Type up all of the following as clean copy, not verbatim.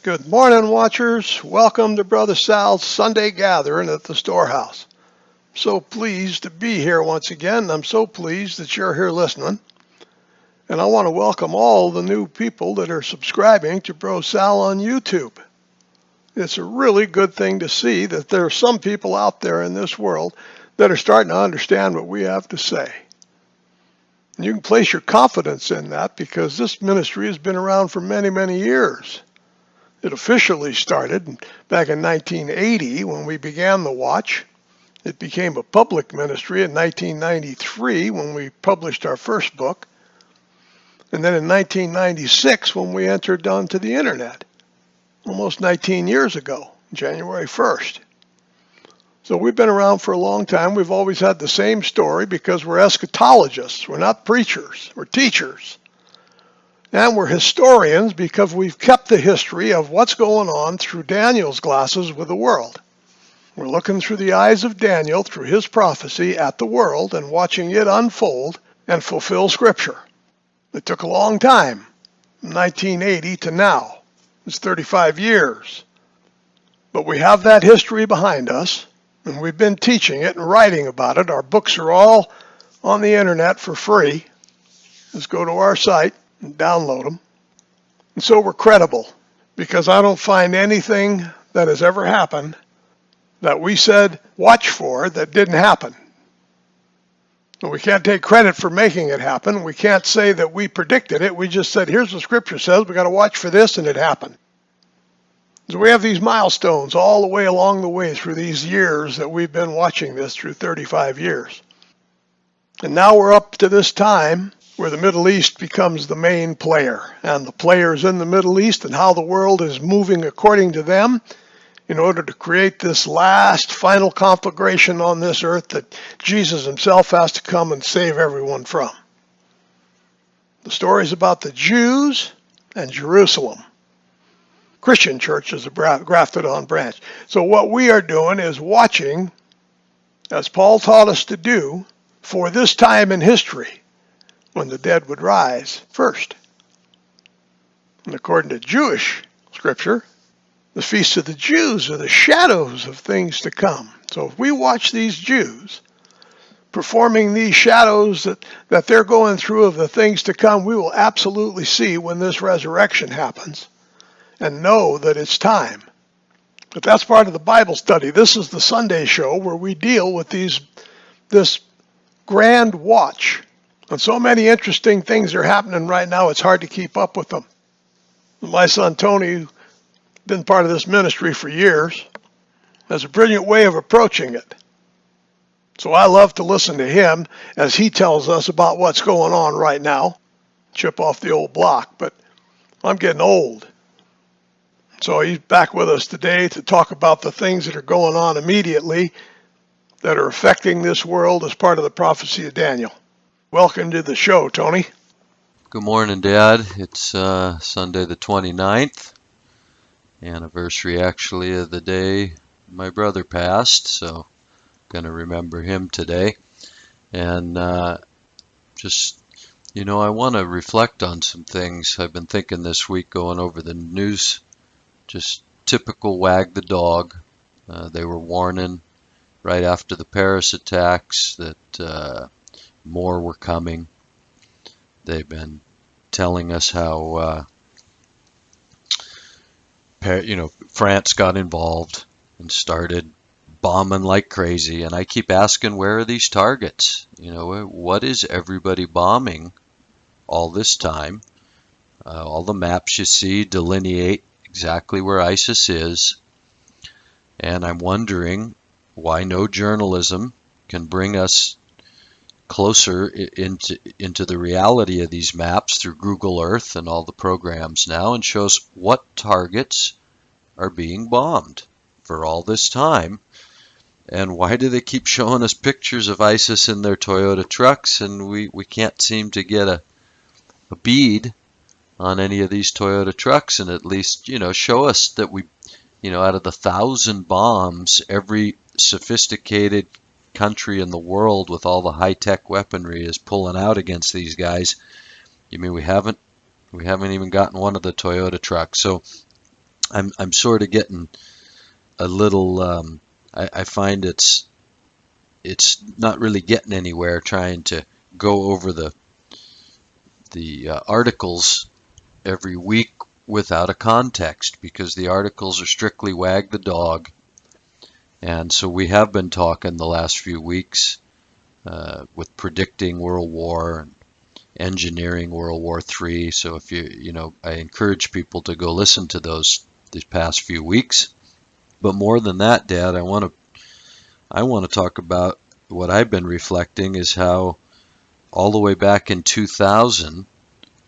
Good morning, watchers. Welcome to Brother Sal's Sunday gathering at the storehouse. I'm so pleased to be here once again. I'm so pleased that you're here listening. And I want to welcome all the new people that are subscribing to BroSal on YouTube. It's a really good thing to see that there are some people out there in this world that are starting to understand what we have to say. And you can place your confidence in that because this ministry has been around for many, many years. It officially started back in 1980 when we began the watch. It became a public ministry in 1993 when we published our first book. And then in 1996 when we entered onto the internet, almost 19 years ago, January 1st. So we've been around for a long time. We've always had the same story because we're eschatologists. We're not preachers. We're teachers. And we're historians because we've kept the history of what's going on through Daniel's glasses with the world. We're looking through the eyes of Daniel, through his prophecy at the world and watching it unfold and fulfill Scripture. It took a long time, from 1980 to now. It's 35 years. But we have that history behind us, and we've been teaching it and writing about it. Our books are all on the internet for free. Just go to our site and download them. And so we're credible because I don't find anything that has ever happened that we said watch for that didn't happen. And we can't take credit for making it happen. We can't say that we predicted it. We just said, here's what Scripture says. We got to watch for this, and it happened. So we have these milestones all the way along the way through these years that we've been watching this through 35 years. And now we're up to this time where the Middle East becomes the main player, and the players in the Middle East and how the world is moving according to them in order to create this last final conflagration on this earth that Jesus himself has to come and save everyone from. The story is about the Jews and Jerusalem. Christian church is a grafted on branch. So what we are doing is watching, as Paul taught us to do, for this time in history, when the dead would rise first. And according to Jewish scripture, the feasts of the Jews are the shadows of things to come. So if we watch these Jews performing these shadows that they're going through of the things to come, we will absolutely see when this resurrection happens and know that it's time. But that's part of the Bible study. This is the Sunday show where we deal with this grand watch. And so many interesting things are happening right now, it's hard to keep up with them. My son Tony, been part of this ministry for years, has a brilliant way of approaching it. So I love to listen to him as he tells us about what's going on right now. Chip off the old block, but I'm getting old. So he's back with us today to talk about the things that are going on immediately that are affecting this world as part of the prophecy of Daniel. Welcome to the show, Tony. Good morning, Dad. It's Sunday the 29th, anniversary actually of the day my brother passed, so going to remember him today. And I want to reflect on some things I've been thinking this week going over the news. Just typical Wag the Dog. They were warning right after the Paris attacks that more were coming. They've been telling us how France got involved and started bombing like crazy. And I keep asking, where are these targets? What is everybody bombing all this time? All the maps you see delineate exactly where ISIS is. And I'm wondering why no journalism can bring us closer into the reality of these maps through Google Earth and all the programs now, and shows what targets are being bombed for all this time. And why do they keep showing us pictures of ISIS in their Toyota trucks, and we can't seem to get a bead on any of these Toyota trucks, and at least show us that we out of the 1,000 bombs every sophisticated country in the world with all the high-tech weaponry is pulling out against these guys. You mean we haven't even gotten one of the Toyota trucks? So I'm sort of getting a little. I find it's not really getting anywhere trying to go over the articles every week without a context, because the articles are strictly Wag the Dog. And so we have been talking the last few weeks with predicting World War and engineering World War III. So if I encourage people to go listen to these past few weeks. But more than that, Dad, I want to talk about what I've been reflecting is how all the way back in 2000,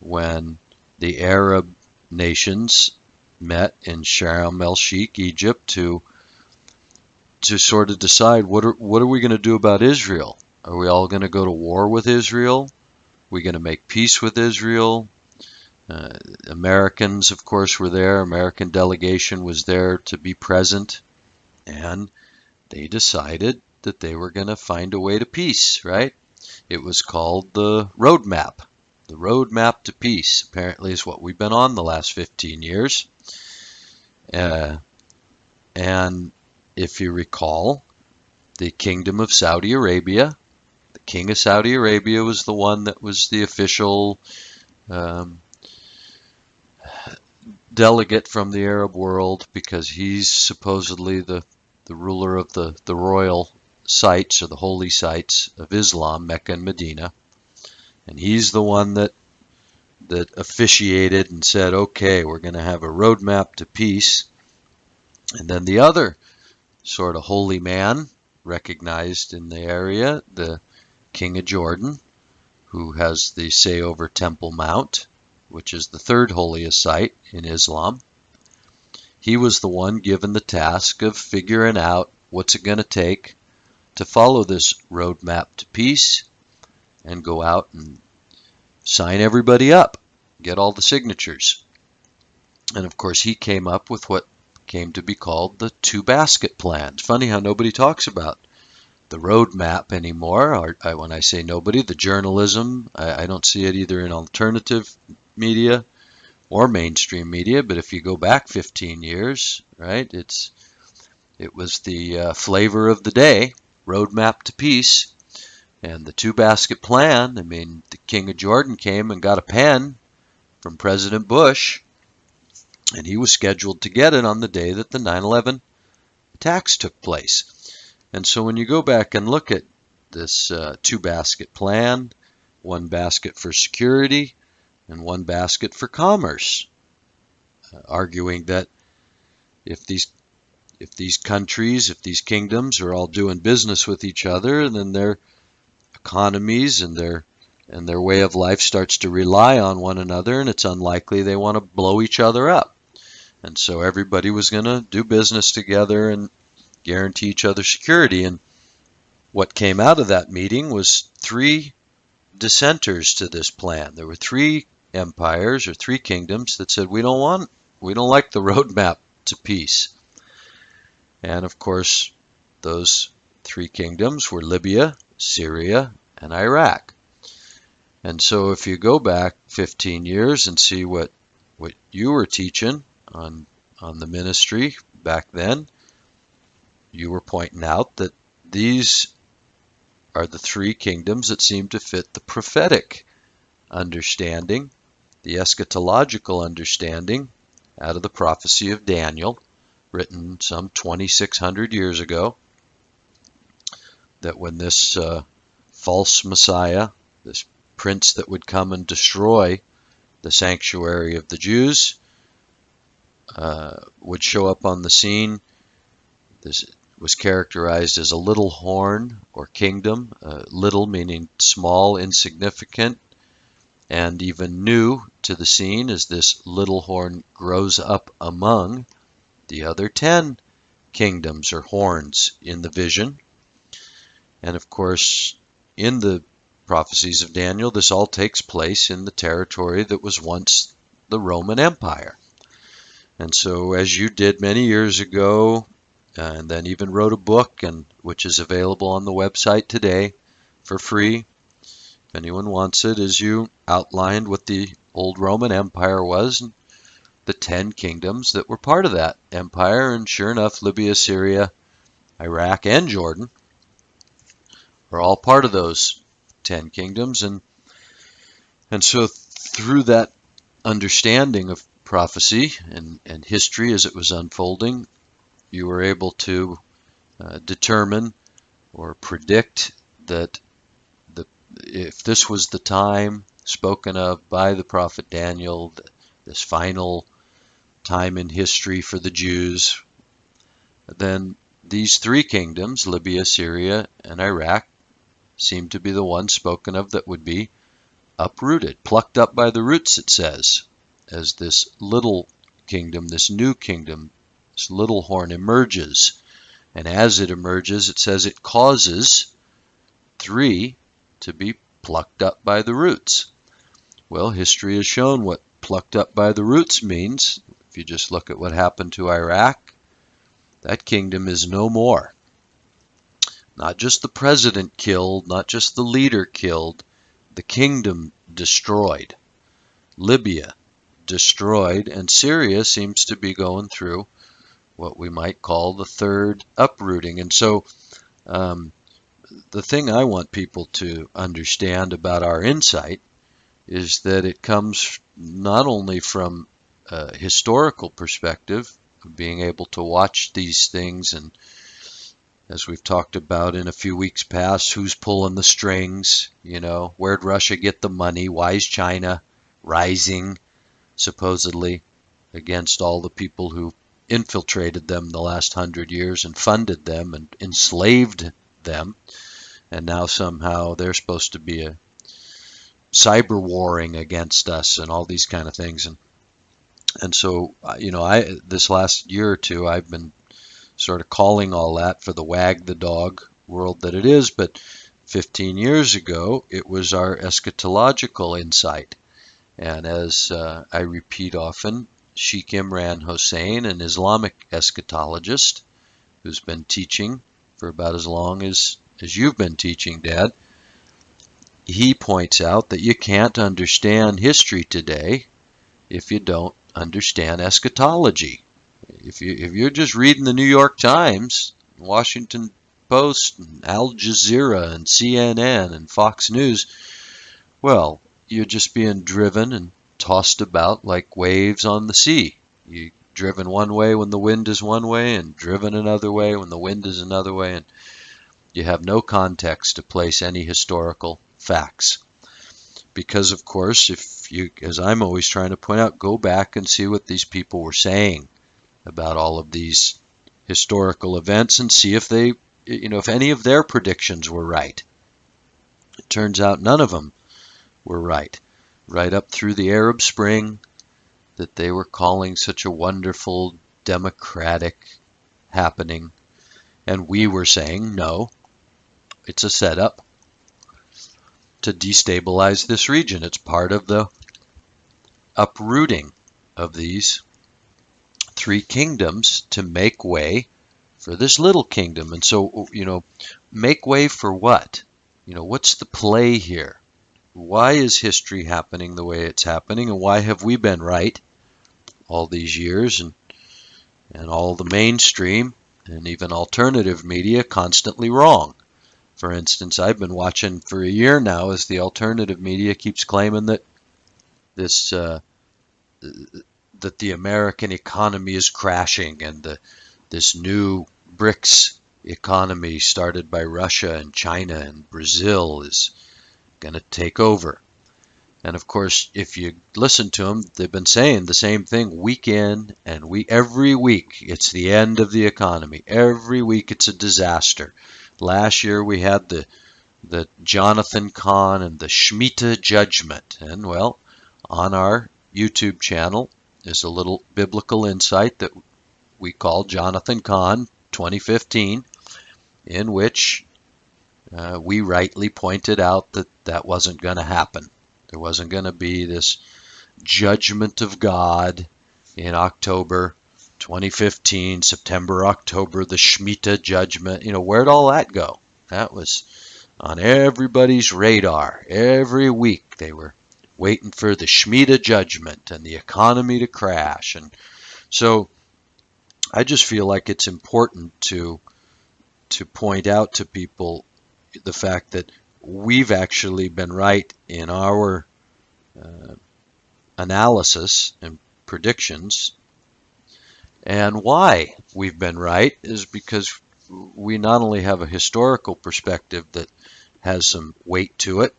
when the Arab nations met in Sharm el-Sheikh, Egypt, to sort of decide what are we going to do about Israel? Are we all going to go to war with Israel? Are we going to make peace with Israel? Americans, of course, were there. American delegation was there to be present, and they decided that they were going to find a way to peace, right? It was called the roadmap. The roadmap to peace, apparently, is what we've been on the last 15 years. And if you recall, the Kingdom of Saudi Arabia, the King of Saudi Arabia was the one that was the official delegate from the Arab world, because he's supposedly the ruler of the royal sites, or the holy sites of Islam, Mecca and Medina. And he's the one that officiated and said, okay, we're going to have a roadmap to peace. And then the other sort of holy man recognized in the area, the King of Jordan, who has the say over Temple Mount, which is the third holiest site in Islam. He was the one given the task of figuring out what's it going to take to follow this roadmap to peace and go out and sign everybody up, get all the signatures. And of course, he came up with what came to be called the two-basket plan. It's funny how nobody talks about the roadmap anymore. When I say nobody, the journalism, I don't see it either in alternative media or mainstream media. But if you go back 15 years, right, it was the flavor of the day, roadmap to peace. And the two-basket plan, I mean, the King of Jordan came and got a pen from President Bush, and he was scheduled to get it on the day that the 9/11 attacks took place. And so when you go back and look at this two-basket plan, one basket for security and one basket for commerce, arguing that if these countries, if these kingdoms are all doing business with each other, then their economies and their way of life starts to rely on one another, and it's unlikely they want to blow each other up. And so everybody was going to do business together and guarantee each other security. And what came out of that meeting was 3 dissenters to this plan. There were 3 empires or 3 kingdoms that said, we don't like the roadmap to peace. And of course, those 3 kingdoms were Libya, Syria, and Iraq. And so if you go back 15 years and see what you were teaching on the ministry back then, you were pointing out that these are the 3 kingdoms that seem to fit the prophetic understanding, the eschatological understanding out of the prophecy of Daniel, written some 2,600 years ago, that when this false Messiah, this prince that would come and destroy the sanctuary of the Jews, would show up on the scene. This was characterized as a little horn or kingdom, little meaning small, insignificant, and even new to the scene as this little horn grows up among the other 10 kingdoms or horns in the vision. And of course, in the prophecies of Daniel, this all takes place in the territory that was once the Roman Empire. And so, as you did many years ago, and then even wrote a book, and which is available on the website today for free, if anyone wants it, as you outlined what the old Roman Empire was, and the 10 kingdoms that were part of that empire. And sure enough, Libya, Syria, Iraq, and Jordan are all part of those 10 kingdoms. And so through that understanding of prophecy and history as it was unfolding, you were able to determine or predict that if this was the time spoken of by the prophet Daniel, this final time in history for the Jews, then these 3 kingdoms, Libya, Syria, and Iraq, seem to be the ones spoken of that would be uprooted, plucked up by the roots, it says, as this little kingdom, this new kingdom, this little horn emerges. And as it emerges, it says it causes 3 to be plucked up by the roots. Well, history has shown what plucked up by the roots means. If you just look at what happened to Iraq, that kingdom is no more. Not just the president killed, not just the leader killed, the kingdom destroyed. Libya destroyed, and Syria seems to be going through what we might call the 3rd uprooting. And so the thing I want people to understand about our insight is that it comes not only from a historical perspective, of being able to watch these things, and as we've talked about in a few weeks past, who's pulling the strings, where'd Russia get the money, why is China rising supposedly against all the people who infiltrated them the last 100 years and funded them and enslaved them, and now somehow they're supposed to be a cyber warring against us and all these kind of things. And so, this last year or two, I've been sort of calling all that for the Wag the Dog world that it is. But 15 years ago, it was our eschatological insight. And as I repeat often, Sheikh Imran Hossein, an Islamic eschatologist who's been teaching for about as long as you've been teaching, Dad, he points out that you can't understand history today if you don't understand eschatology. If you're just reading the New York Times, Washington Post, and Al Jazeera, and CNN, and Fox News, well, you're just being driven and tossed about like waves on the sea. You're driven one way when the wind is one way, and driven another way when the wind is another way, and you have no context to place any historical facts. Because, of course, if you, as I'm always trying to point out, go back and see what these people were saying about all of these historical events and see if they, if any of their predictions were right. It turns out none of them were right. Right up through the Arab Spring that they were calling such a wonderful democratic happening. And we were saying, no, it's a setup to destabilize this region. It's part of the uprooting of these 3 kingdoms to make way for this little kingdom. And so, make way for what? What's the play here? Why is history happening the way it's happening? And why have we been right all these years, and all the mainstream and even alternative media constantly wrong? For instance, I've been watching for a year now as the alternative media keeps claiming that that the American economy is crashing, and this new BRICS economy started by Russia and China and Brazil is going to take over. And of course, if you listen to them, they've been saying the same thing week in and every week. It's the end of the economy. Every week it's a disaster. Last year we had the Jonathan Cahn and the Shemitah judgment. And well, on our YouTube channel is a little biblical insight that we call Jonathan Cahn 2015, in which we rightly pointed out that that wasn't going to happen. There wasn't going to be this judgment of God in October 2015, September, October, the Shemitah judgment. Where'd all that go? That was on everybody's radar. Every week they were waiting for the Shemitah judgment and the economy to crash. And so I just feel like it's important to point out to people the fact that we've actually been right in our analysis and predictions. And why we've been right is because we not only have a historical perspective that has some weight to it,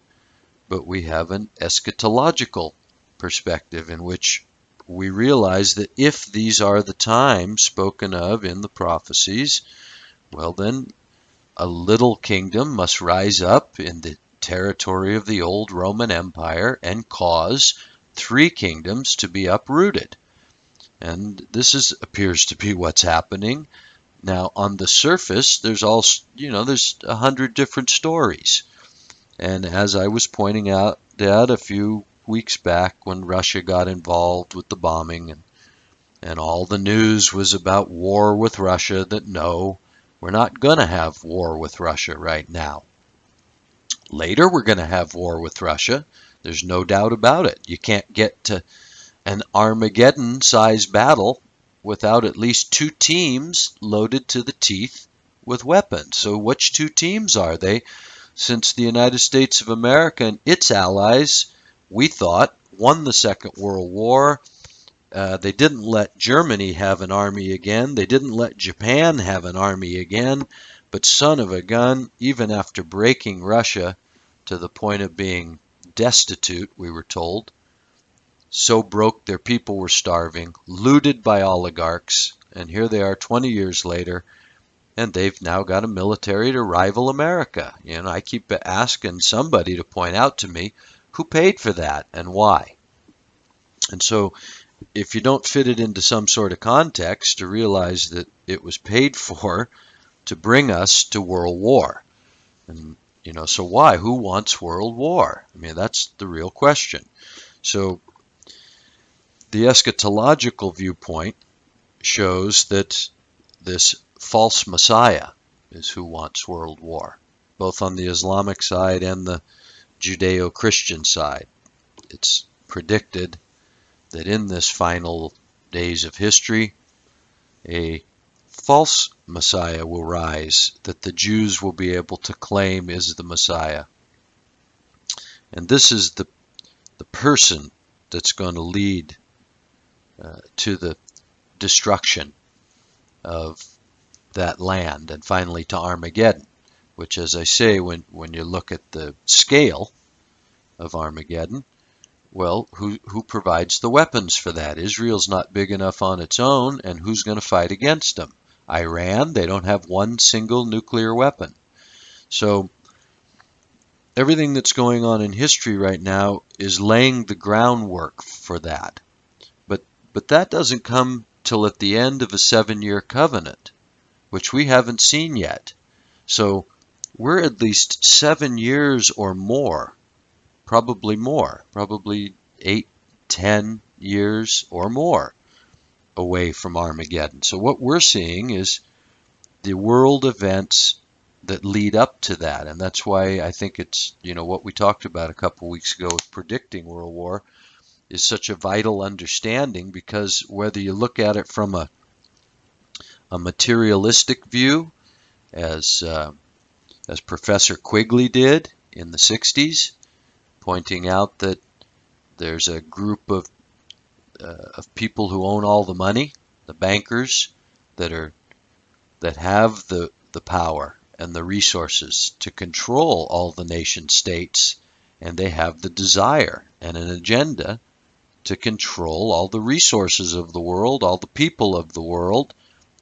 but we have an eschatological perspective in which we realize that if these are the times spoken of in the prophecies, well then a little kingdom must rise up in the territory of the old Roman Empire and cause three kingdoms to be uprooted. And this appears to be what's happening. Now, on the surface, there's 100 different stories. And as I was pointing out a few weeks back when Russia got involved with the bombing and all the news was about war with Russia, that no, we're not going to have war with Russia right now. Later, we're going to have war with Russia. There's no doubt about it. You can't get to an Armageddon-sized battle without at least two teams loaded to the teeth with weapons. So which two teams are they? Since the United States of America and its allies, we thought, won the Second World War, they didn't let Germany have an army again. They didn't let Japan have an army again. But son of a gun, even after breaking Russia to the point of being destitute, we were told, so broke their people were starving, looted by oligarchs, and here they are 20 years later, and they've now got a military to rival America. I keep asking somebody to point out to me who paid for that and why. And so if you don't fit it into some sort of context to realize that it was paid for to bring us to world war. And, so why? Who wants world war? I mean, that's the real question. So the eschatological viewpoint shows that this false Messiah is who wants world war, both on the Islamic side and the Judeo-Christian side. It's predicted that in this final days of history, a false Messiah will rise that the Jews will be able to claim is the Messiah. And this is the person that's going to lead to the destruction of that land and finally to Armageddon, which, as I say, when you look at the scale of Armageddon, well, who provides the weapons for that? Israel's not big enough on its own, and who's going to fight against them? Iran, they don't have one single nuclear weapon. So everything that's going on in history right now is laying the groundwork for that. But that doesn't come till at the end of a 7-year covenant, which we haven't seen yet. So we're at least 7 years or more, probably 8, 10 years or more away from Armageddon. So what we're seeing is the world events that lead up to that. And that's why I think it's, what we talked about a couple weeks ago with predicting world war is such a vital understanding, because whether you look at it from a materialistic view, as Professor Quigley did in the 60s, pointing out that there's a group of people who own all the money, the bankers, that have the power and the resources to control all the nation states, and they have the desire and an agenda to control all the resources of the world, all the people of the world,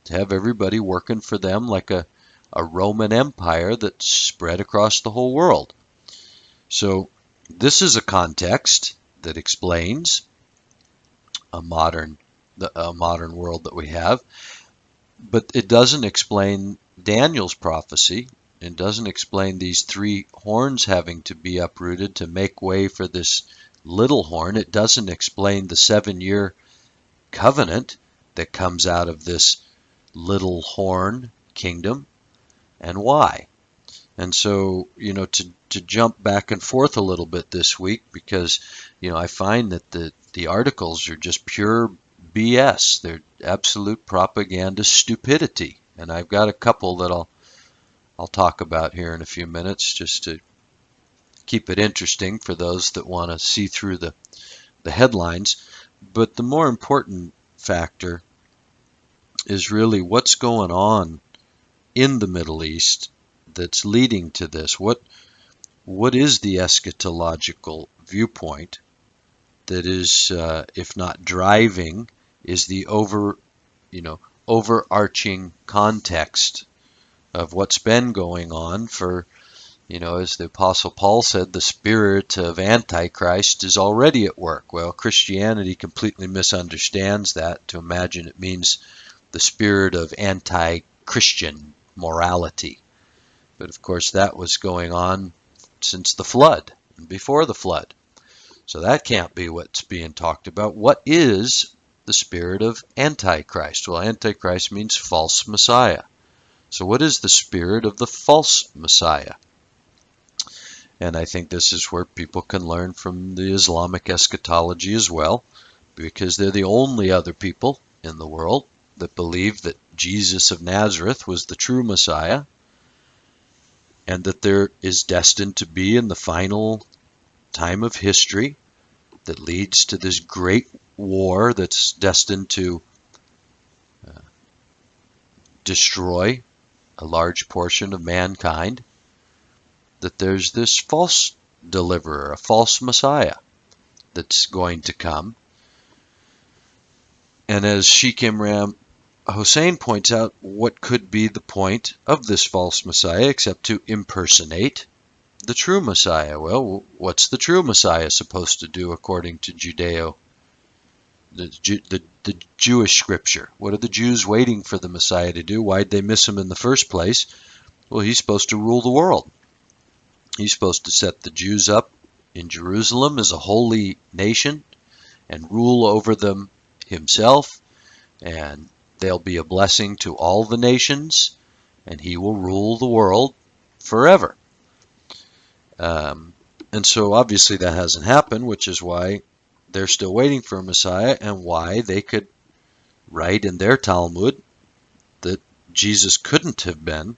to have everybody working for them like a Roman Empire that spread across the whole world. So this is a context that explains a modern world that we have, but it doesn't explain Daniel's prophecy. It doesn't explain these three horns having to be uprooted to make way for this little horn. It doesn't explain the 7-year covenant that comes out of this little horn kingdom and why. And so, to jump back and forth a little bit this week, because, I find that the articles are just pure BS. They're absolute propaganda stupidity. And I've got a couple that I'll talk about here in a few minutes, just to keep it interesting for those that want to see through the headlines. But the more important factor is really what's going on in the Middle East that's leading to this. What is the eschatological viewpoint that is, if not driving, is the overarching context of what's been going on for, as the Apostle Paul said, the spirit of Antichrist is already at work. Well, Christianity completely misunderstands that to imagine it means the spirit of anti-Christian morality. But of course, that was going on since the flood and before the flood. So that can't be what's being talked about. What is the spirit of Antichrist? Well, Antichrist means false Messiah. So what is the spirit of the false Messiah? And I think this is where people can learn from the Islamic eschatology as well, because they're the only other people in the world that believe that Jesus of Nazareth was the true Messiah, and that there is destined to be, in the final time of history, that leads to this great war that's destined to destroy a large portion of mankind, that there's this false deliverer, a false Messiah that's going to come. And as Sheikh Imran Hussein points out, what could be the point of this false Messiah except to impersonate the true Messiah? Well, what's the true Messiah supposed to do according to the Jewish scripture? What are the Jews waiting for the Messiah to do? Why'd they miss him in the first place? Well, he's supposed to rule the world. He's supposed to set the Jews up in Jerusalem as a holy nation and rule over them himself, and they'll be a blessing to all the nations, and he will rule the world forever. And so obviously that hasn't happened, which is why they're still waiting for a Messiah, and why they could write in their Talmud that Jesus couldn't have been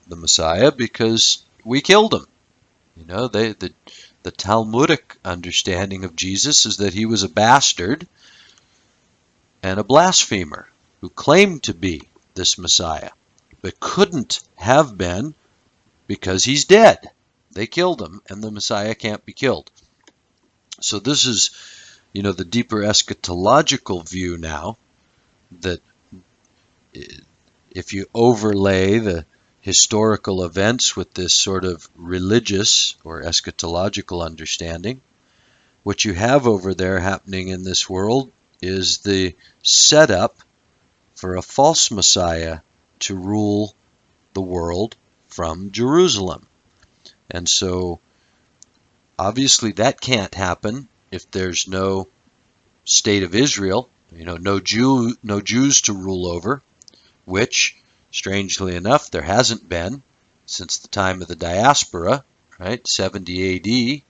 the Messiah because we killed him. The Talmudic understanding of Jesus is that he was a bastard and a blasphemer who claimed to be this Messiah, but couldn't have been because he's dead. They killed him, and the Messiah can't be killed. So this is, the deeper eschatological view now, that if you overlay the historical events with this sort of religious or eschatological understanding, what you have over there happening in this world is the setup for a false Messiah to rule the world from Jerusalem. And so obviously that can't happen if there's no state of Israel, no Jews to rule over, which, strangely enough, there hasn't been since the time of the diaspora, right? 70 AD,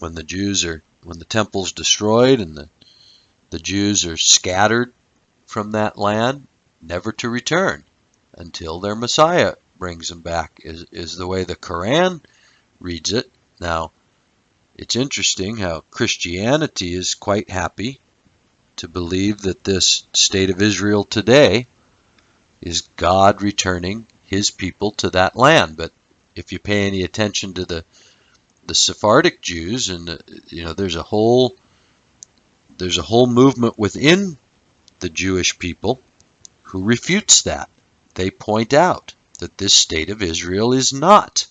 when the temple's destroyed and the Jews are scattered from that land, never to return until their Messiah brings them back, is the way the Quran reads it. Now, it's interesting how Christianity is quite happy to believe that this state of Israel today is God returning his people to that land. But if you pay any attention to the Sephardic Jews, and there's a whole movement within the Jewish people who refutes that. They point out that this state of Israel is not,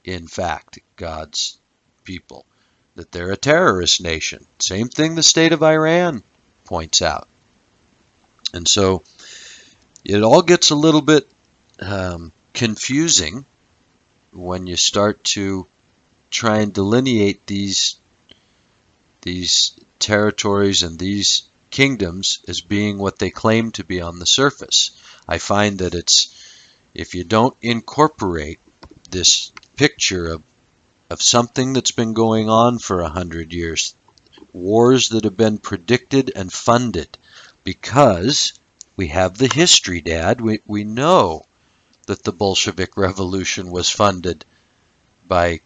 in fact, God's people, that they're a terrorist nation. Same thing the state of Iran points out. And so it all gets a little bit confusing when you start to try and delineate these territories and these kingdoms as being what they claim to be on the surface. I find that if you don't incorporate this picture of something that's been going on for 100 years. Wars that have been predicted and funded because we have the history, Dad. We know that the Bolshevik Revolution was funded by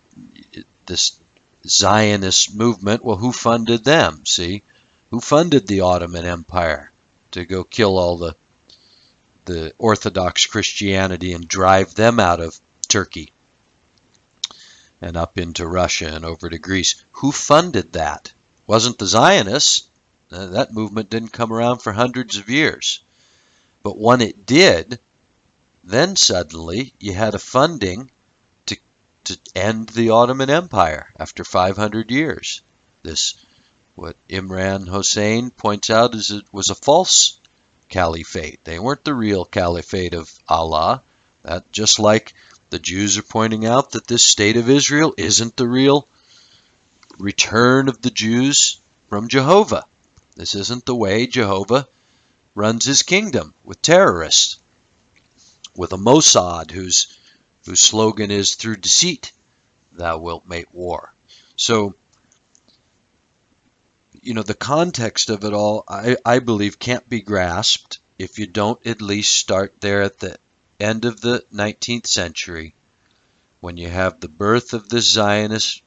this Zionist movement. Well, who funded them? See? Who funded the Ottoman Empire to go kill all the Orthodox Christianity and drive them out of Turkey and up into Russia and over to Greece? Who funded that? Wasn't the Zionists. That movement didn't come around for hundreds of years. But when it did, then suddenly you had a funding to end the Ottoman Empire after 500 years. This, what Imran Hossein points out, is it was a false caliphate. They weren't the real caliphate of Allah. That, just like the Jews are pointing out that this state of Israel isn't the real return of the Jews from Jehovah. This isn't the way Jehovah runs his kingdom, with terrorists, with a Mossad whose slogan is, through deceit thou wilt make war. So, the context of it all, I believe, can't be grasped if you don't at least start there at the end of the 19th century, when you have the birth of this Zionist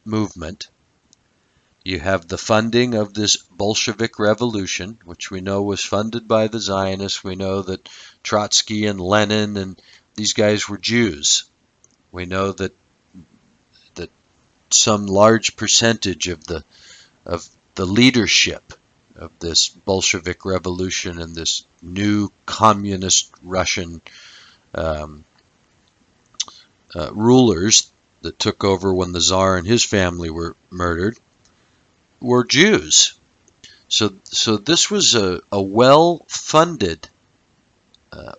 movement. You have the funding of this Bolshevik Revolution, which we know was funded by the Zionists. We know that Trotsky and Lenin and these guys were Jews. We know that some large percentage of the leadership of this Bolshevik Revolution and this new communist Russian rulers that took over when the Tsar and his family were murdered were Jews. So this was a well-funded,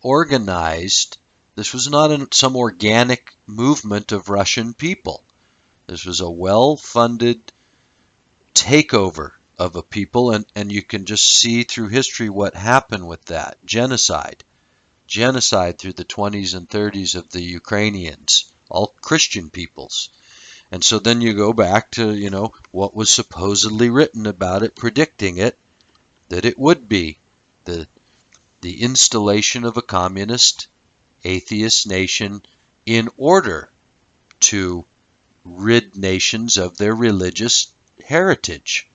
organized. This was not some organic movement of Russian people. This was a well-funded takeover of a people, and you can just see through history what happened with that. Genocide through the 20s and 30s of the Ukrainians, all Christian peoples. And so then you go back to, what was supposedly written about it, predicting it, that it would be the installation of a communist, atheist nation in order to rid nations of their religious heritage.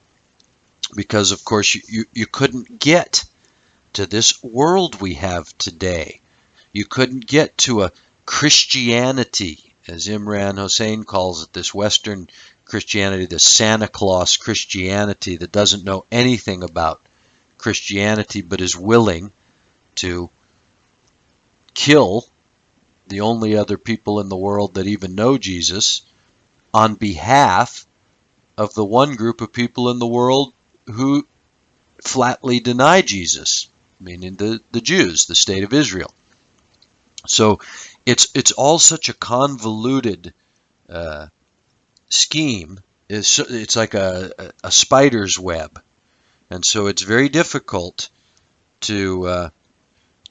Because, of course, you couldn't get to this world we have today. You couldn't get to a Christianity, as Imran Hossein calls it, this Western Christianity, the Santa Claus Christianity that doesn't know anything about Christianity but is willing to kill the only other people in the world that even know Jesus on behalf of the one group of people in the world who flatly deny Jesus, meaning the Jews, the state of Israel. So it's all such a convoluted scheme. It's like a spider's web, and so it's very difficult to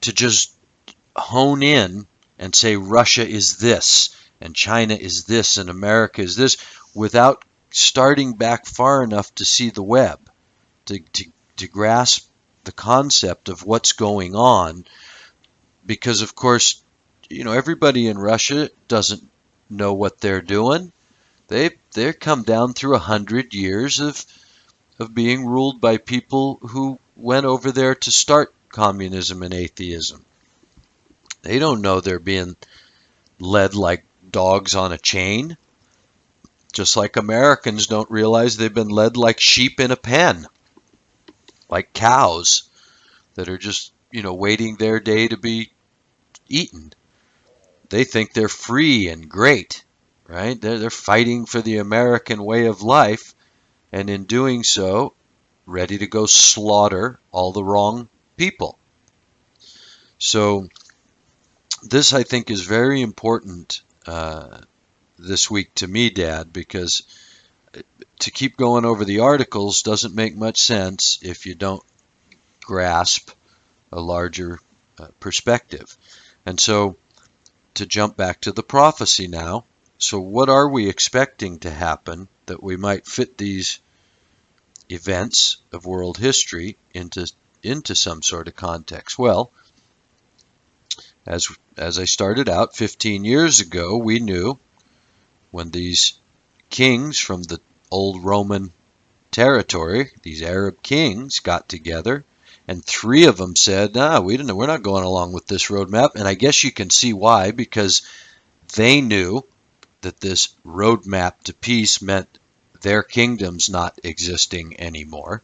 just hone in and say Russia is this and China is this and America is this without starting back far enough to see the web, to grasp the concept of what's going on. Because, of course, everybody in Russia doesn't know what they're doing. They're come down through 100 years of being ruled by people who went over there to start communism and atheism. They don't know they're being led like dogs on a chain. Just like Americans don't realize they've been led like sheep in a pen, like cows that are just, waiting their day to be eaten. They think they're free and great, right? They're fighting for the American way of life, and in doing so, ready to go slaughter all the wrong people. So this, I think, is very important this week to me, Dad, because to keep going over the articles doesn't make much sense if you don't grasp a larger perspective. And so to jump back to the prophecy now. So what are we expecting to happen that we might fit these events of world history into some sort of context? Well, as I started out 15 years ago, we knew when these kings from the old Roman territory, these Arab kings, got together, and 3 of them said, we're not going along with this roadmap. And I guess you can see why, because they knew that this roadmap to peace meant their kingdoms not existing anymore,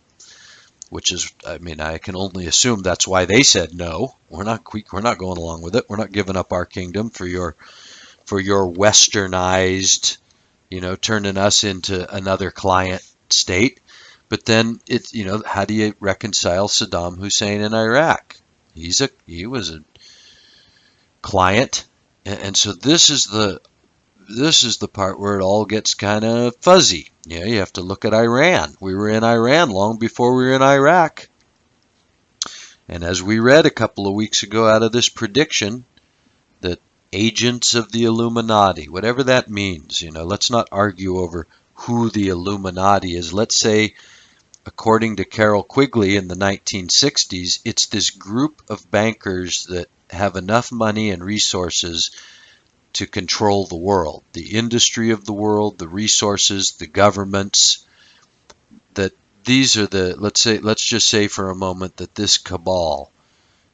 which is, I can only assume that's why they said no. We're not going along with it. We're not giving up our kingdom for your westernized, turning us into another client state. But then how do you reconcile Saddam Hussein in Iraq? He was a client, and so this is the part where it all gets kind of fuzzy. You have to look at Iran. We were in Iran long before we were in Iraq. And as we read a couple of weeks ago out of this prediction, that agents of the Illuminati, whatever that means, let's not argue over who the Illuminati is. Let's say, according to Carol Quigley in the 1960s, it's this group of bankers that have enough money and resources to control the world, the industry of the world, the resources, the governments. That these are let's just say for a moment that this cabal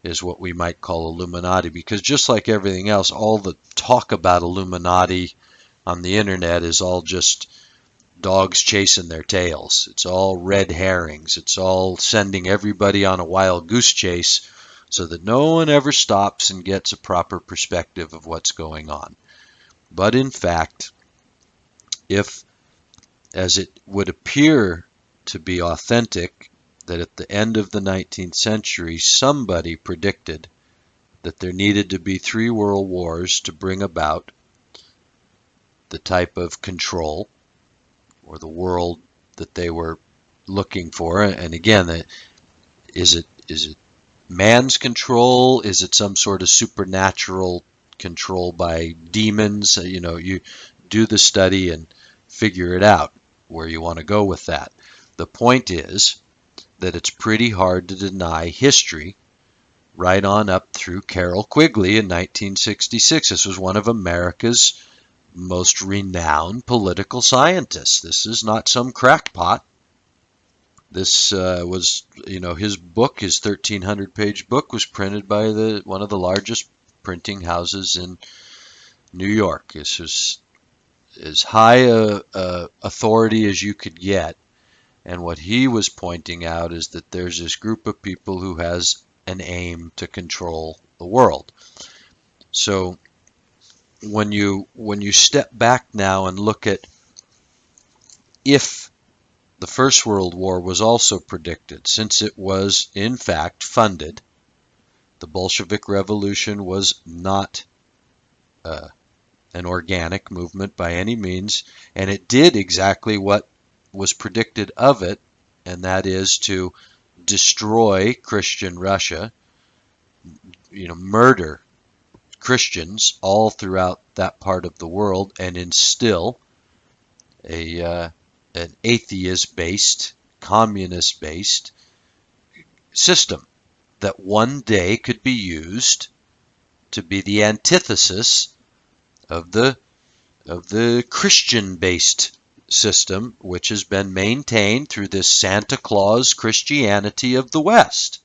is what we might call Illuminati, because just like everything else, all the talk about Illuminati on the internet is all just dogs chasing their tails. It's all red herrings. It's all sending everybody on a wild goose chase so that no one ever stops and gets a proper perspective of what's going on. But in fact, if, as it would appear to be authentic, that at the end of the 19th century, somebody predicted that there needed to be 3 world wars to bring about the type of control or the world that they were looking for. And again, is it man's control? Is it some sort of supernatural control by demons? You do the study and figure it out where you want to go with that. The point is that it's pretty hard to deny history right on up through Carol Quigley in 1966. This was one of America's most renowned political scientists. This is not some crackpot. This was, his book, his 1,300-page book, was printed by one of the largest printing houses in New York. This was as high a authority as you could get. And what he was pointing out is that there's this group of people who has an aim to control the world. So when you step back now and look at if the First World War was also predicted, since it was in fact funded, the Bolshevik Revolution was not an organic movement by any means, and it did exactly what was predicted of it, and that is to destroy Christian Russia, murder Christians all throughout that part of the world, and instill an atheist-based, communist-based system that one day could be used to be the antithesis of the Christian-based system, which has been maintained through this Santa Claus Christianity of the West,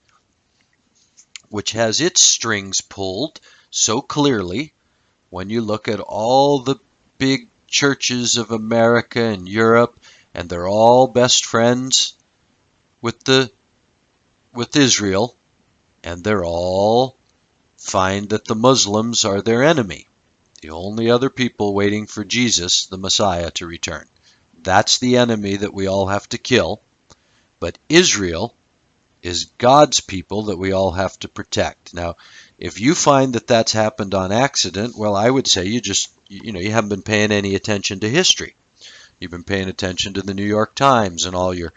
which has its strings pulled so clearly when you look at all the big churches of America and Europe, and they're all best friends with Israel, and they're all find that the Muslims are their enemy, the only other people waiting for Jesus, the Messiah, to return. That's the enemy that we all have to kill. But Israel is God's people that we all have to protect. Now, if you find that that's happened on accident, well, I would say you haven't been paying any attention to history. You've been paying attention to the New York Times and all your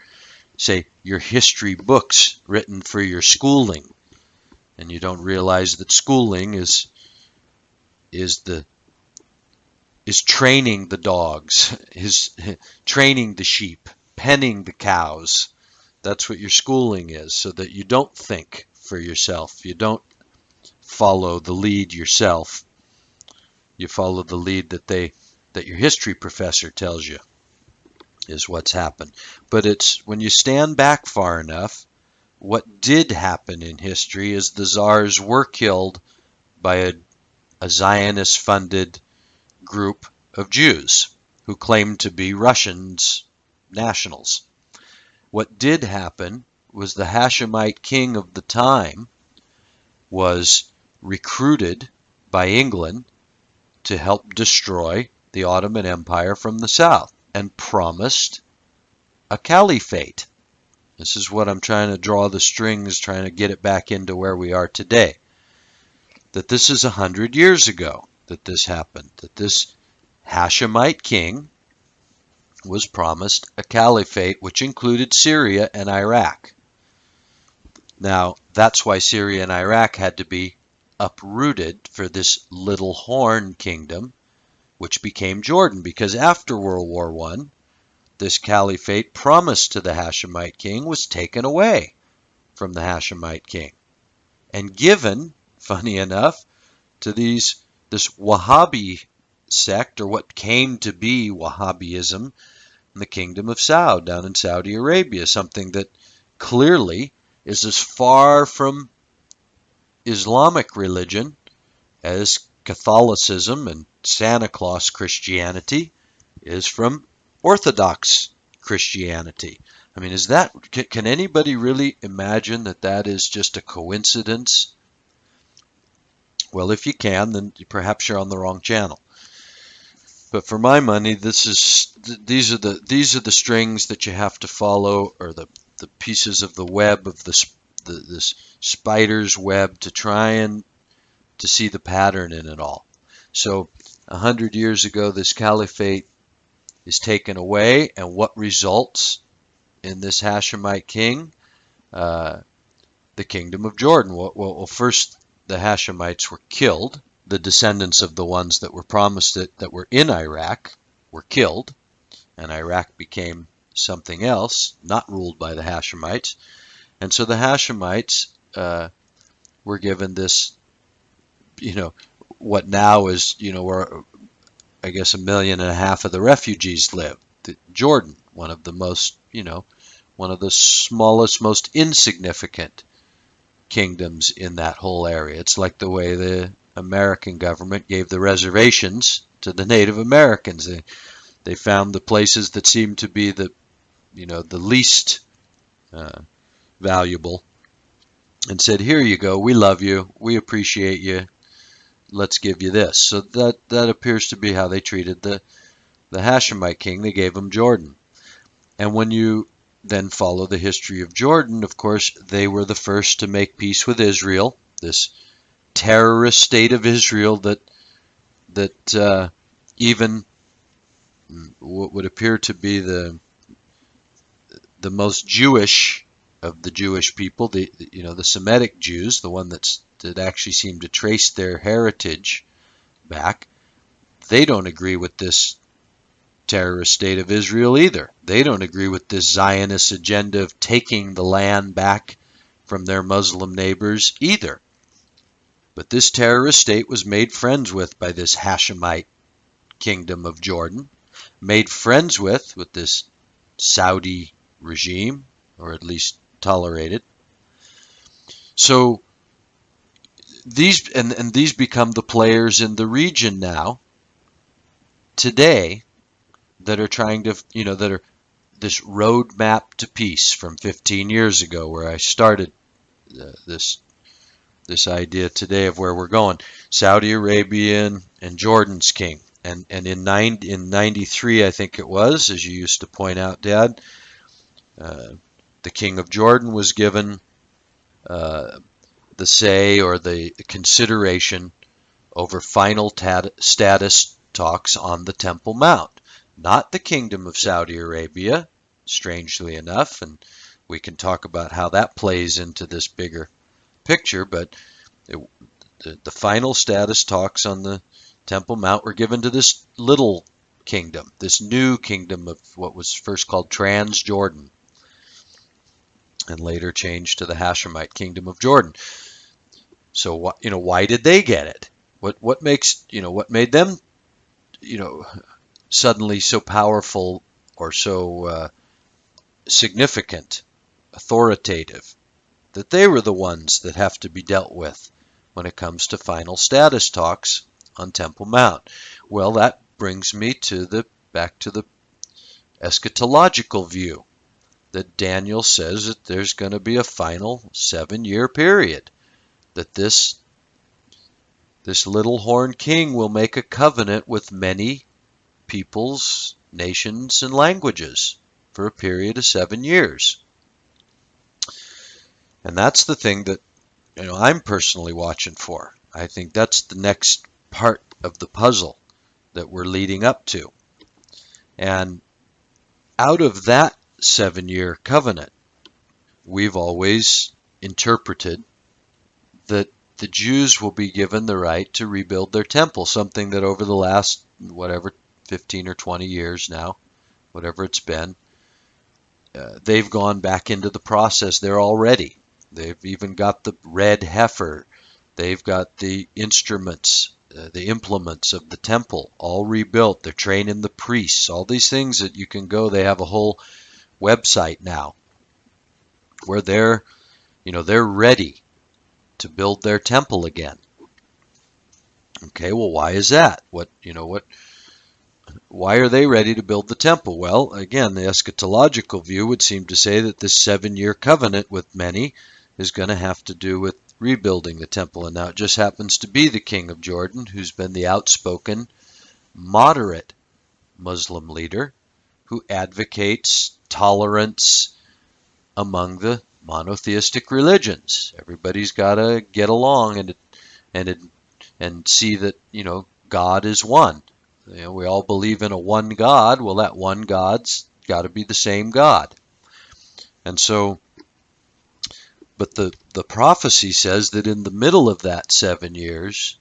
history books written for your schooling. And you don't realize that schooling is is training the dogs, is training the sheep, penning the cows. That's what your schooling is, so that you don't think for yourself. You don't follow the lead yourself. You follow the lead that your history professor tells you is what's happened. But it's when you stand back far enough, what did happen in history is the czars were killed by a Zionist-funded group of Jews who claimed to be Russians nationals. What did happen was the Hashemite king of the time was recruited by England to help destroy the Ottoman Empire from the south and promised a caliphate. This is what I'm trying to draw the strings, trying to get it back into where we are today. That this is 100 years ago that this happened, that this Hashemite king was promised a caliphate which included Syria and Iraq. Now, that's why Syria and Iraq had to be uprooted for this little horn kingdom, which became Jordan, because after World War I, this caliphate promised to the Hashemite king was taken away from the Hashemite king and given, funny enough, to this Wahhabi sect, or what came to be Wahhabism, in the kingdom of Saud down in Saudi Arabia, something that clearly is as far from Islamic religion as Catholicism and Santa Claus Christianity is from Orthodox Christianity. I mean, can anybody really imagine that that is just a coincidence? Well, if you can, then perhaps you're on the wrong channel. But for my money, these are the strings that you have to follow, or the pieces of the web of this spider's web to try and to see the pattern in it all. So 100 years ago, this caliphate is taken away, and what results in this Hashemite king? The kingdom of Jordan. Well, first the Hashemites were killed. The descendants of the ones that were promised it, that were in Iraq, were killed, and Iraq became something else, not ruled by the Hashemites. And so the Hashemites were given this, what now is, where I guess 1.5 million of the refugees live. Jordan, one of the most, one of the smallest, most insignificant kingdoms in that whole area. It's like the way the American government gave the reservations to the Native Americans. They found the places that seemed to be the least valuable and said, here you go, we love you, we appreciate you, let's give you this. So that appears to be how they treated the Hashemite king. They gave him Jordan. And when you then follow the history of Jordan, of course, they were the first to make peace with Israel, this terrorist state of Israel that even what would appear to be the most Jewish of the Jewish people, the Semitic Jews, the one that actually seem to trace their heritage back, they don't agree with this terrorist state of Israel either. They don't agree with this Zionist agenda of taking the land back from their Muslim neighbors either. But this terrorist state was made friends with by this Hashemite kingdom of Jordan, made friends with this Saudi regime, or at least tolerated. So these these become the players in the region now, today, that are trying to, that are this roadmap to peace from 15 years ago, where I started this idea today of where we're going. Saudi Arabia and Jordan's king. And in 93, I think it was, as you used to point out, Dad, the king of Jordan was given the say, or the consideration over final status talks on the Temple Mount. Not the kingdom of Saudi Arabia, strangely enough, and we can talk about how that plays into this bigger picture, but The final status talks on the Temple Mount were given to this little kingdom, this new kingdom of what was first called Transjordan and later changed to the Hashemite kingdom of Jordan. So why did they get it? What made them, suddenly so powerful or so significant, authoritative, that they were the ones that have to be dealt with when it comes to final status talks on Temple Mount? Well, that brings me back to the eschatological view that Daniel says that there's going to be a final 7-year period, that this little horn king will make a covenant with many peoples, nations, and languages for a period of 7 years. And that's the thing that I'm personally watching for. I think that's the next part of the puzzle that we're leading up to. And out of that 7-year covenant, we've always interpreted that the Jews will be given the right to rebuild their temple, something that over the last, 15 or 20 years now, whatever it's been, they've gone back into the process there already. They've even got the red heifer. They've got the instruments, the implements of the temple all rebuilt. They're training the priests, all these things that you can go. They have a whole website now where they're ready to build their temple again. Okay, well, why is that? Why are they ready to build the temple? Well, again, the eschatological view would seem to say that this 7-year covenant with many is going to have to do with rebuilding the temple. And now it just happens to be the king of Jordan, who's been the outspoken, moderate Muslim leader who advocates tolerance among the monotheistic religions. Everybody's got to get along and see that, God is one. We all believe in a one God. Well, that one God's got to be the same God. And so, but the prophecy says that in the middle of that 7 years,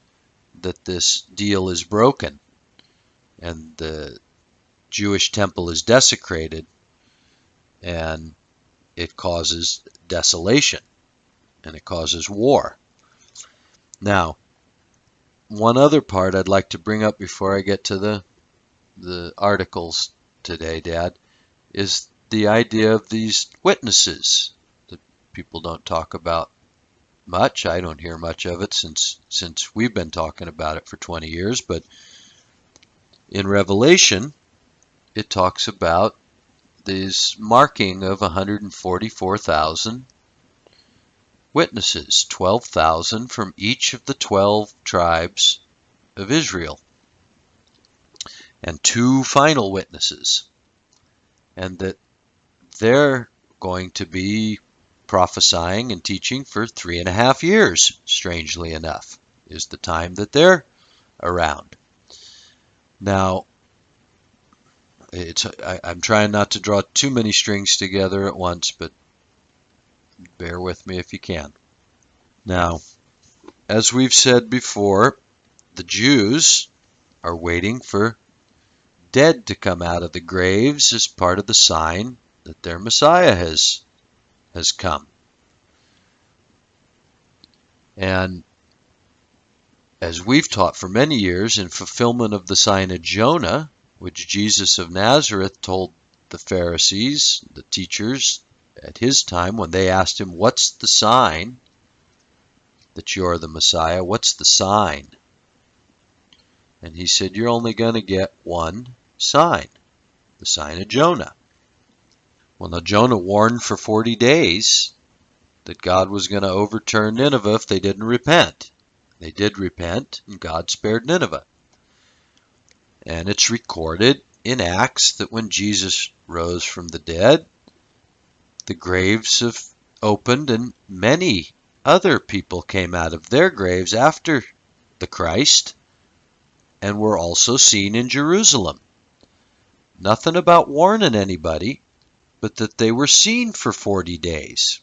that this deal is broken and the Jewish temple is desecrated and it causes desolation and it causes war. Now, one other part I'd like to bring up before I get to the articles today, Dad, is the idea of these witnesses that people don't talk about much. I don't hear much of it since we've been talking about it for 20 years, but in Revelation, it talks about this marking of 144,000 witnesses, 12,000 from each of the 12 tribes of Israel, and 2 final witnesses, and that they're going to be prophesying and teaching for 3.5 years, strangely enough, is the time that they're around. Now, I'm trying not to draw too many strings together at once, but bear with me if you can. Now, as we've said before, the Jews are waiting for dead to come out of the graves as part of the sign that their Messiah has come. And as we've taught for many years, in fulfillment of the sign of Jonah, which Jesus of Nazareth told the Pharisees, the teachers at his time, when they asked him, what's the sign that you're the Messiah? What's the sign? And he said, you're only going to get one sign, the sign of Jonah. Well, now Jonah warned for 40 days that God was going to overturn Nineveh if they didn't repent. They did repent, and God spared Nineveh. And it's recorded in Acts that when Jesus rose from the dead, the graves have opened and many other people came out of their graves after the Christ and were also seen in Jerusalem. Nothing about warning anybody, but that they were seen for 40 days.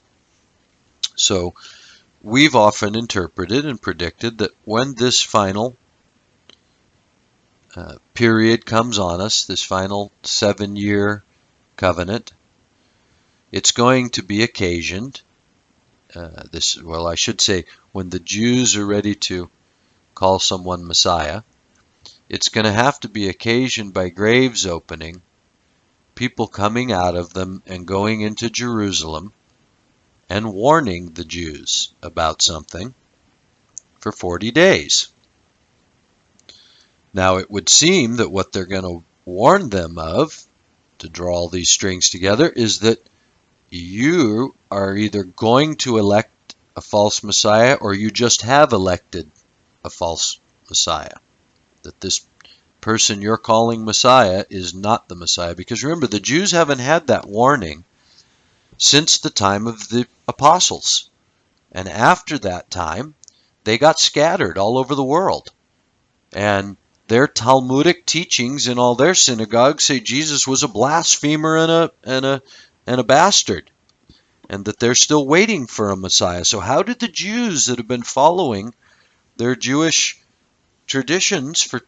So we've often interpreted and predicted that when this final period comes on us, this final 7-year covenant, it's going to be occasioned, I should say, when the Jews are ready to call someone Messiah, it's going to have to be occasioned by graves opening, people coming out of them and going into Jerusalem and warning the Jews about something for 40 days. Now, it would seem that what they're going to warn them of, to draw all these strings together, is that you are either going to elect a false Messiah or you just have elected a false Messiah. That this person you're calling Messiah is not the Messiah. Because remember, the Jews haven't had that warning since the time of the apostles. And after that time, they got scattered all over the world. And their Talmudic teachings in all their synagogues say Jesus was a blasphemer and a bastard, and that they're still waiting for a Messiah. So how did the Jews that have been following their Jewish traditions for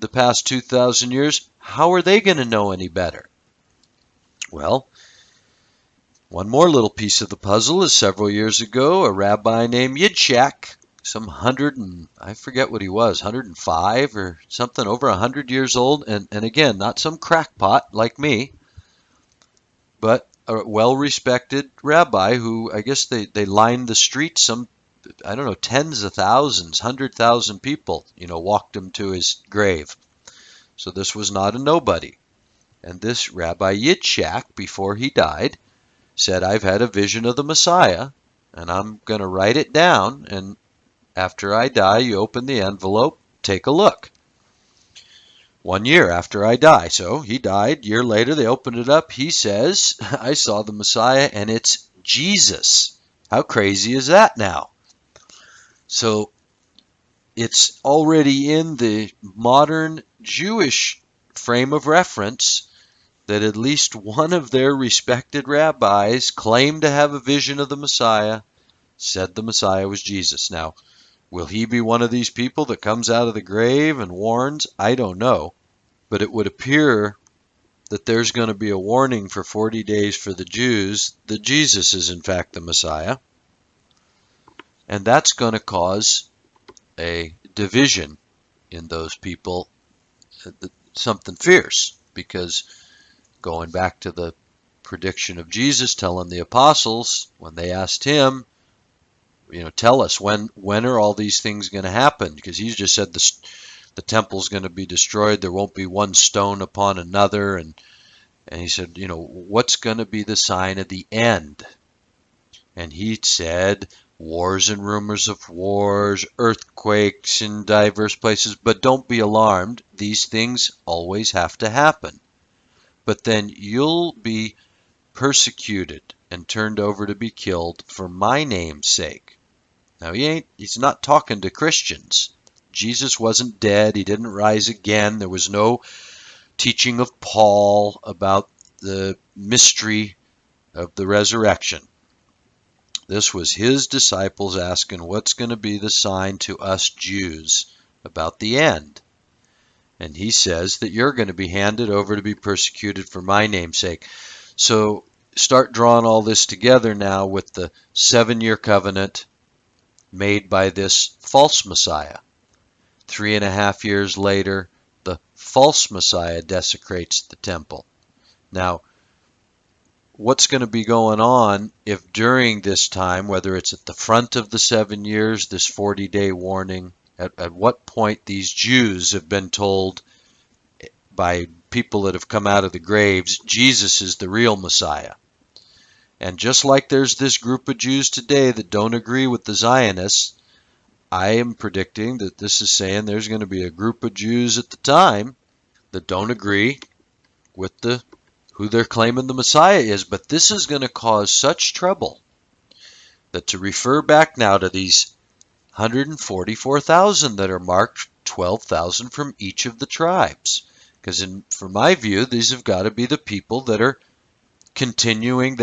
the past 2,000 years, how are they going to know any better? Well, one more little piece of the puzzle is several years ago, a rabbi named Yitzhak, I forget what he was, 105 or something, over 100 years old, and again, not some crackpot like me, but a well-respected rabbi who, I guess they lined the streets, tens of thousands, 100,000 people, walked him to his grave. So this was not a nobody. And this Rabbi Yitzhak, before he died, said, I've had a vision of the Messiah, and I'm going to write it down, and after I die, you open the envelope, take a look. 1 year after I die. So he died. A year later, they opened it up. He says, I saw the Messiah, and it's Jesus. How crazy is that now? So it's already in the modern Jewish frame of reference that at least one of their respected rabbis claimed to have a vision of the Messiah, said the Messiah was Jesus. Now, will he be one of these people that comes out of the grave and warns? I don't know. But it would appear that there's going to be a warning for 40 days for the Jews that Jesus is in fact the Messiah. And that's going to cause a division in those people, something fierce. Because going back to the prediction of Jesus telling the apostles, when they asked him, tell us when are all these things going to happen? Because he's just said the temple's going to be destroyed. There won't be one stone upon another. And he said, what's going to be the sign of the end? And he said, wars and rumors of wars, earthquakes in diverse places. But don't be alarmed. These things always have to happen. But then you'll be persecuted and turned over to be killed for my name's sake. Now, he's not talking to Christians. Jesus wasn't dead. He didn't rise again. There was no teaching of Paul about the mystery of the resurrection. This was his disciples asking, what's going to be the sign to us Jews about the end? And he says that you're going to be handed over to be persecuted for my name's sake. So start drawing all this together now with the 7-year covenant made by this false Messiah. 3.5 years later, the false Messiah desecrates the temple. Now, what's going to be going on if during this time, whether it's at the front of the 7 years, this 40-day warning, at what point these Jews have been told by people that have come out of the graves, Jesus is the real Messiah. And just like there's this group of Jews today that don't agree with the Zionists, I am predicting that this is saying there's going to be a group of Jews at the time that don't agree with who they're claiming the Messiah is. But this is going to cause such trouble that to refer back now to these 144,000 that are marked, 12,000 from each of the tribes. Because from my view, these have got to be the people that are continuing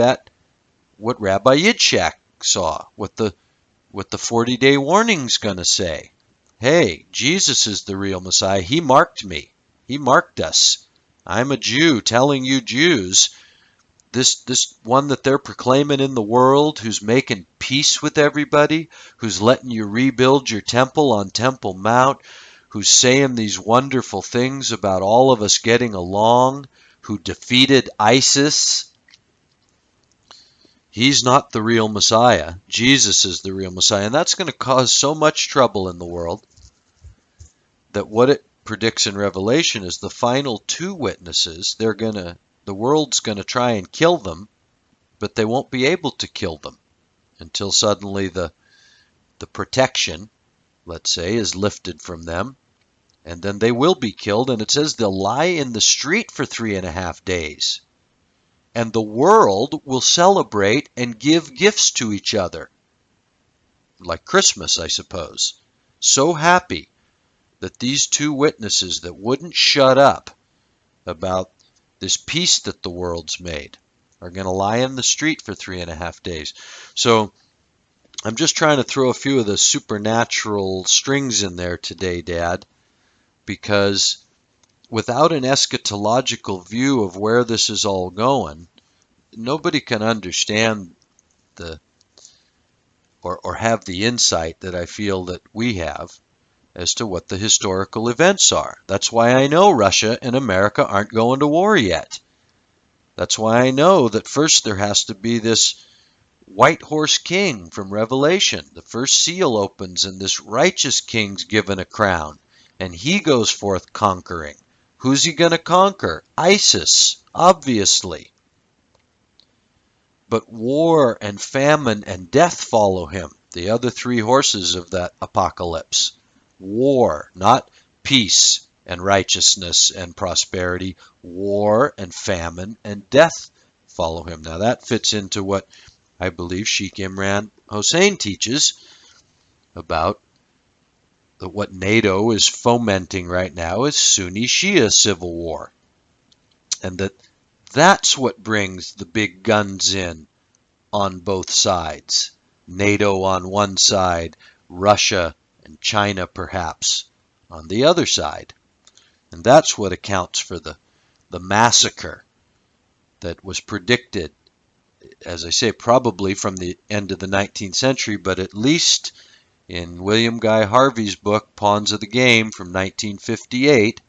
what Rabbi Yitzhak saw, what the what the 40-day warning's going to say. Hey, Jesus is the real Messiah. He marked me. He marked us. I'm a Jew telling you Jews, this one that they're proclaiming in the world, who's making peace with everybody, who's letting you rebuild your temple on Temple Mount, who's saying these wonderful things about all of us getting along, who defeated ISIS. He's not the real Messiah. Jesus is the real Messiah. And that's going to cause so much trouble in the world that what it predicts in Revelation is the final two witnesses, the world's going to try and kill them, but they won't be able to kill them until suddenly the protection, let's say, is lifted from them. And then they will be killed. And it says they'll lie in the street for 3.5 days. And the world will celebrate and give gifts to each other. Like Christmas, I suppose. So happy that these two witnesses that wouldn't shut up about this peace that the world's made are going to lie in the street for 3.5 days. So I'm just trying to throw a few of the supernatural strings in there today, Dad, because without an eschatological view of where this is all going, nobody can understand or have the insight that I feel that we have as to what the historical events are. That's why I know Russia and America aren't going to war yet. That's why I know that first there has to be this white horse king from Revelation. The first seal opens and this righteous king's given a crown, and he goes forth conquering. Who's he going to conquer? ISIS, obviously. But war and famine and death follow him, the other three horses of that apocalypse. War, not peace and righteousness and prosperity. War and famine and death follow him. Now that fits into what I believe Sheikh Imran Hossein teaches about what NATO is fomenting right now is Sunni Shia civil war. And that's what brings the big guns in on both sides. NATO on one side, Russia and China perhaps on the other side. And that's what accounts for the massacre that was predicted, as I say, probably from the end of the 19th century, but at least in William Guy Harvey's book, Pawns of the Game from 1958,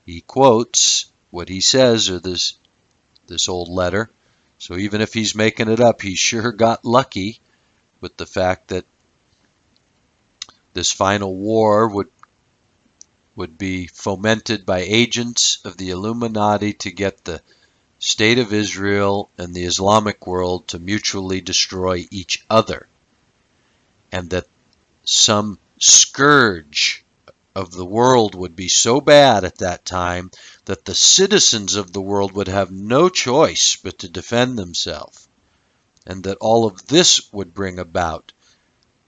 he quotes what he says, or this old letter. So even if he's making it up, he sure got lucky with the fact that this final war would be fomented by agents of the Illuminati to get the State of Israel and the Islamic world to mutually destroy each other. And that some scourge of the world would be so bad at that time that the citizens of the world would have no choice but to defend themselves. And that all of this would bring about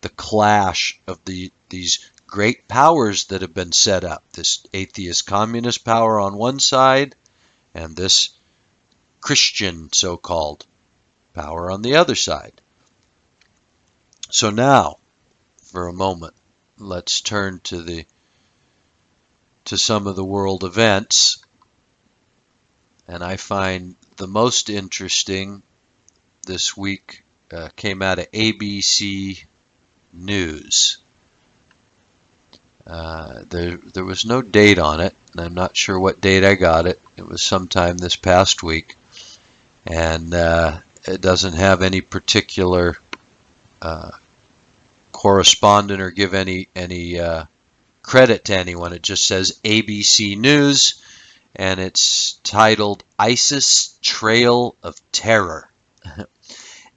the clash of these great powers that have been set up. This atheist communist power on one side and this Christian so-called power on the other side. So now, for a moment, let's turn to some of the world events. And I find the most interesting this week came out of ABC News. There was no date on it, and I'm not sure what date I got it. It was sometime this past week. And it doesn't have any particular correspondent or give any credit to anyone. It just says ABC News, and it's titled ISIS Trail of Terror.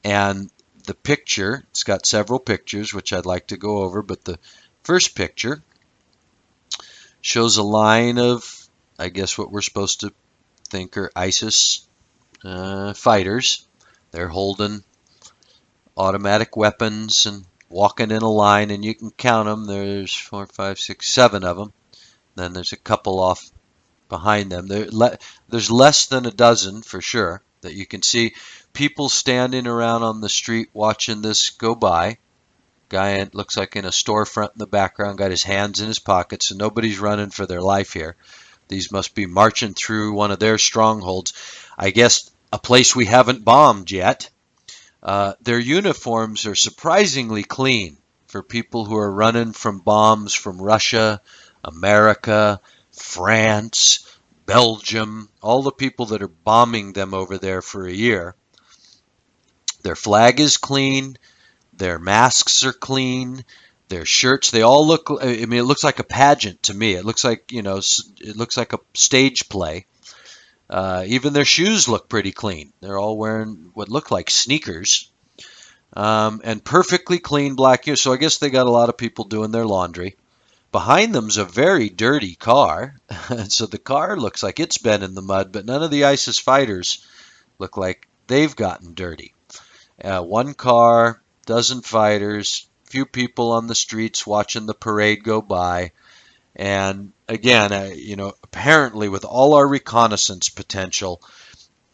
And the picture, it's got several pictures which I'd like to go over, but the first picture shows a line of, I guess what we're supposed to think are ISIS fighters. They're holding automatic weapons and walking in a line, and you can count them. There's 4, 5, 6, 7 of them. Then there's a couple off behind them. There's less than a dozen for sure that you can see. People standing around on the street watching this go by. Guy looks like in a storefront in the background, got his hands in his pockets, so nobody's running for their life here. These must be marching through one of their strongholds. I guess a place we haven't bombed yet. Their uniforms are surprisingly clean for people who are running from bombs from Russia, America, France, Belgium, all the people that are bombing them over there for a year. Their flag is clean. Their masks are clean. Their shirts, they all look, I mean, it looks like a pageant to me. It looks like, it looks like a stage play. Even their shoes look pretty clean. They're all wearing what look like sneakers, and perfectly clean black shoes. So I guess they got a lot of people doing their laundry. Behind them's a very dirty car. So the car looks like it's been in the mud, but none of the ISIS fighters look like they've gotten dirty. One car, dozen fighters, few people on the streets watching the parade go by. And again, apparently with all our reconnaissance potential,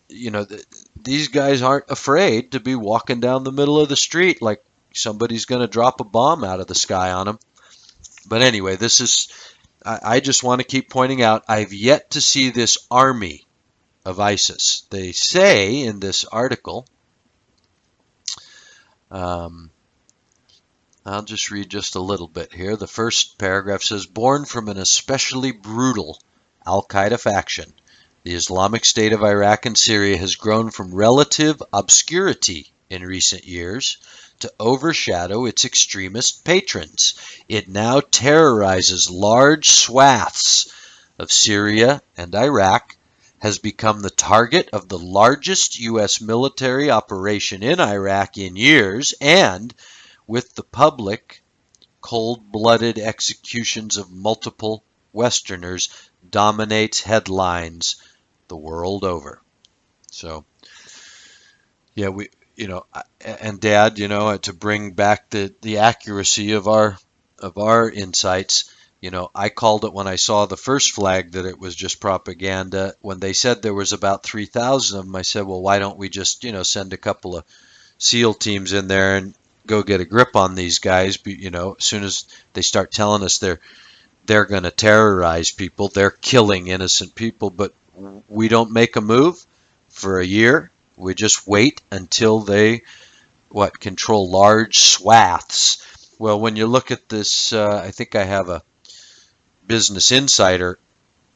these guys aren't afraid to be walking down the middle of the street like somebody's going to drop a bomb out of the sky on them. But anyway, I just want to keep pointing out, I've yet to see this army of ISIS. They say in this article, I'll just read just a little bit here. The first paragraph says, born from an especially brutal al-Qaeda faction, the Islamic State of Iraq and Syria has grown from relative obscurity in recent years to overshadow its extremist patrons. It now terrorizes large swaths of Syria and Iraq, has become the target of the largest U.S. military operation in Iraq in years, and with the public, cold-blooded executions of multiple Westerners dominates headlines the world over. So, yeah, and Dad, to bring back the accuracy of our insights, I called it when I saw the first flag that it was just propaganda. When they said there was about 3,000 of them, I said, well, why don't we just, send a couple of SEAL teams in there and go get a grip on these guys? As soon as they start telling us they're going to terrorize people, they're killing innocent people, but we don't make a move for a year. We just wait until they control large swaths. Well, when you look at this, I think I have a Business Insider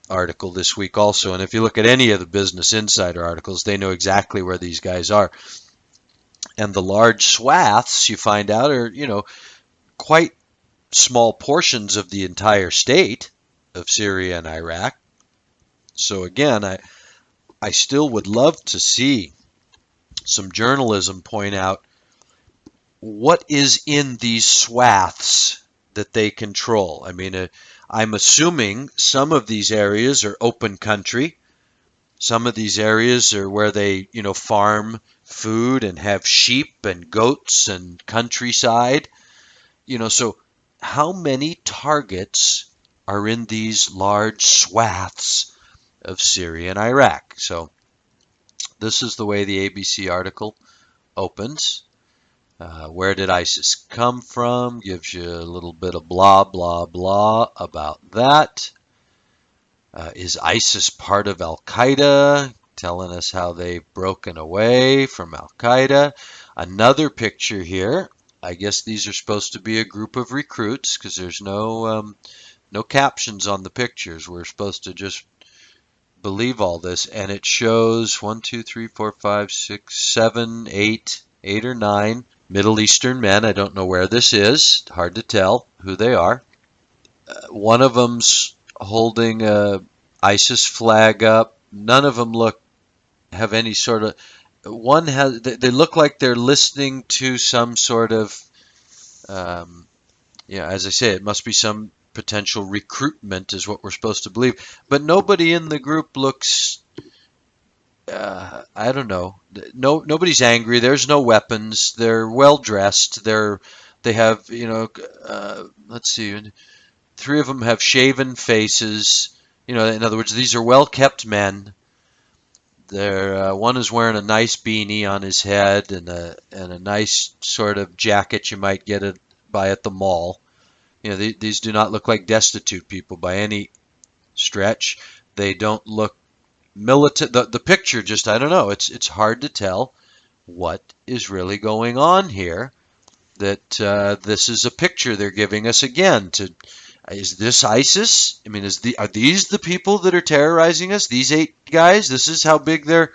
article this week also, and if you look at any of the Business Insider articles, they know exactly where these guys are. And the large swaths, you find out, are, quite small portions of the entire state of Syria and Iraq. So again, I still would love to see some journalism point out what is in these swaths that they control. I mean, I'm assuming some of these areas are open country. Some of these areas are where they, farm food and have sheep and goats and countryside. So how many targets are in these large swaths of Syria and Iraq? So this is the way the ABC article opens. Where did ISIS come from? Gives you a little bit of blah, blah, blah about that. Is ISIS part of Al-Qaeda? Telling us how they've broken away from Al-Qaeda. Another picture here. I guess these are supposed to be a group of recruits because there's no captions on the pictures. We're supposed to just believe all this. And it shows 1, 2, 3, 4, 5, 6, 7, 8 or 9 Middle Eastern men. I don't know where this is. Hard to tell who they are. One of them's holding a ISIS flag up. None of them have any sort of. One has. They look like they're listening to some sort of. As I say, it must be some potential recruitment, is what we're supposed to believe. But nobody in the group looks. I don't know. Nobody's angry. There's no weapons. They're well dressed. They have, let's see, 3 of them have shaven faces. In other words, these are well kept men. One is wearing a nice beanie on his head and a nice sort of jacket you might get at by at the mall. You know, these do not look like destitute people by any stretch. They don't look militant. The picture just, I don't know. It's hard to tell what is really going on here. That this is a picture they're giving us again. Is this ISIS? I mean, are these the people that are terrorizing us? These 8 guys? This is how big their,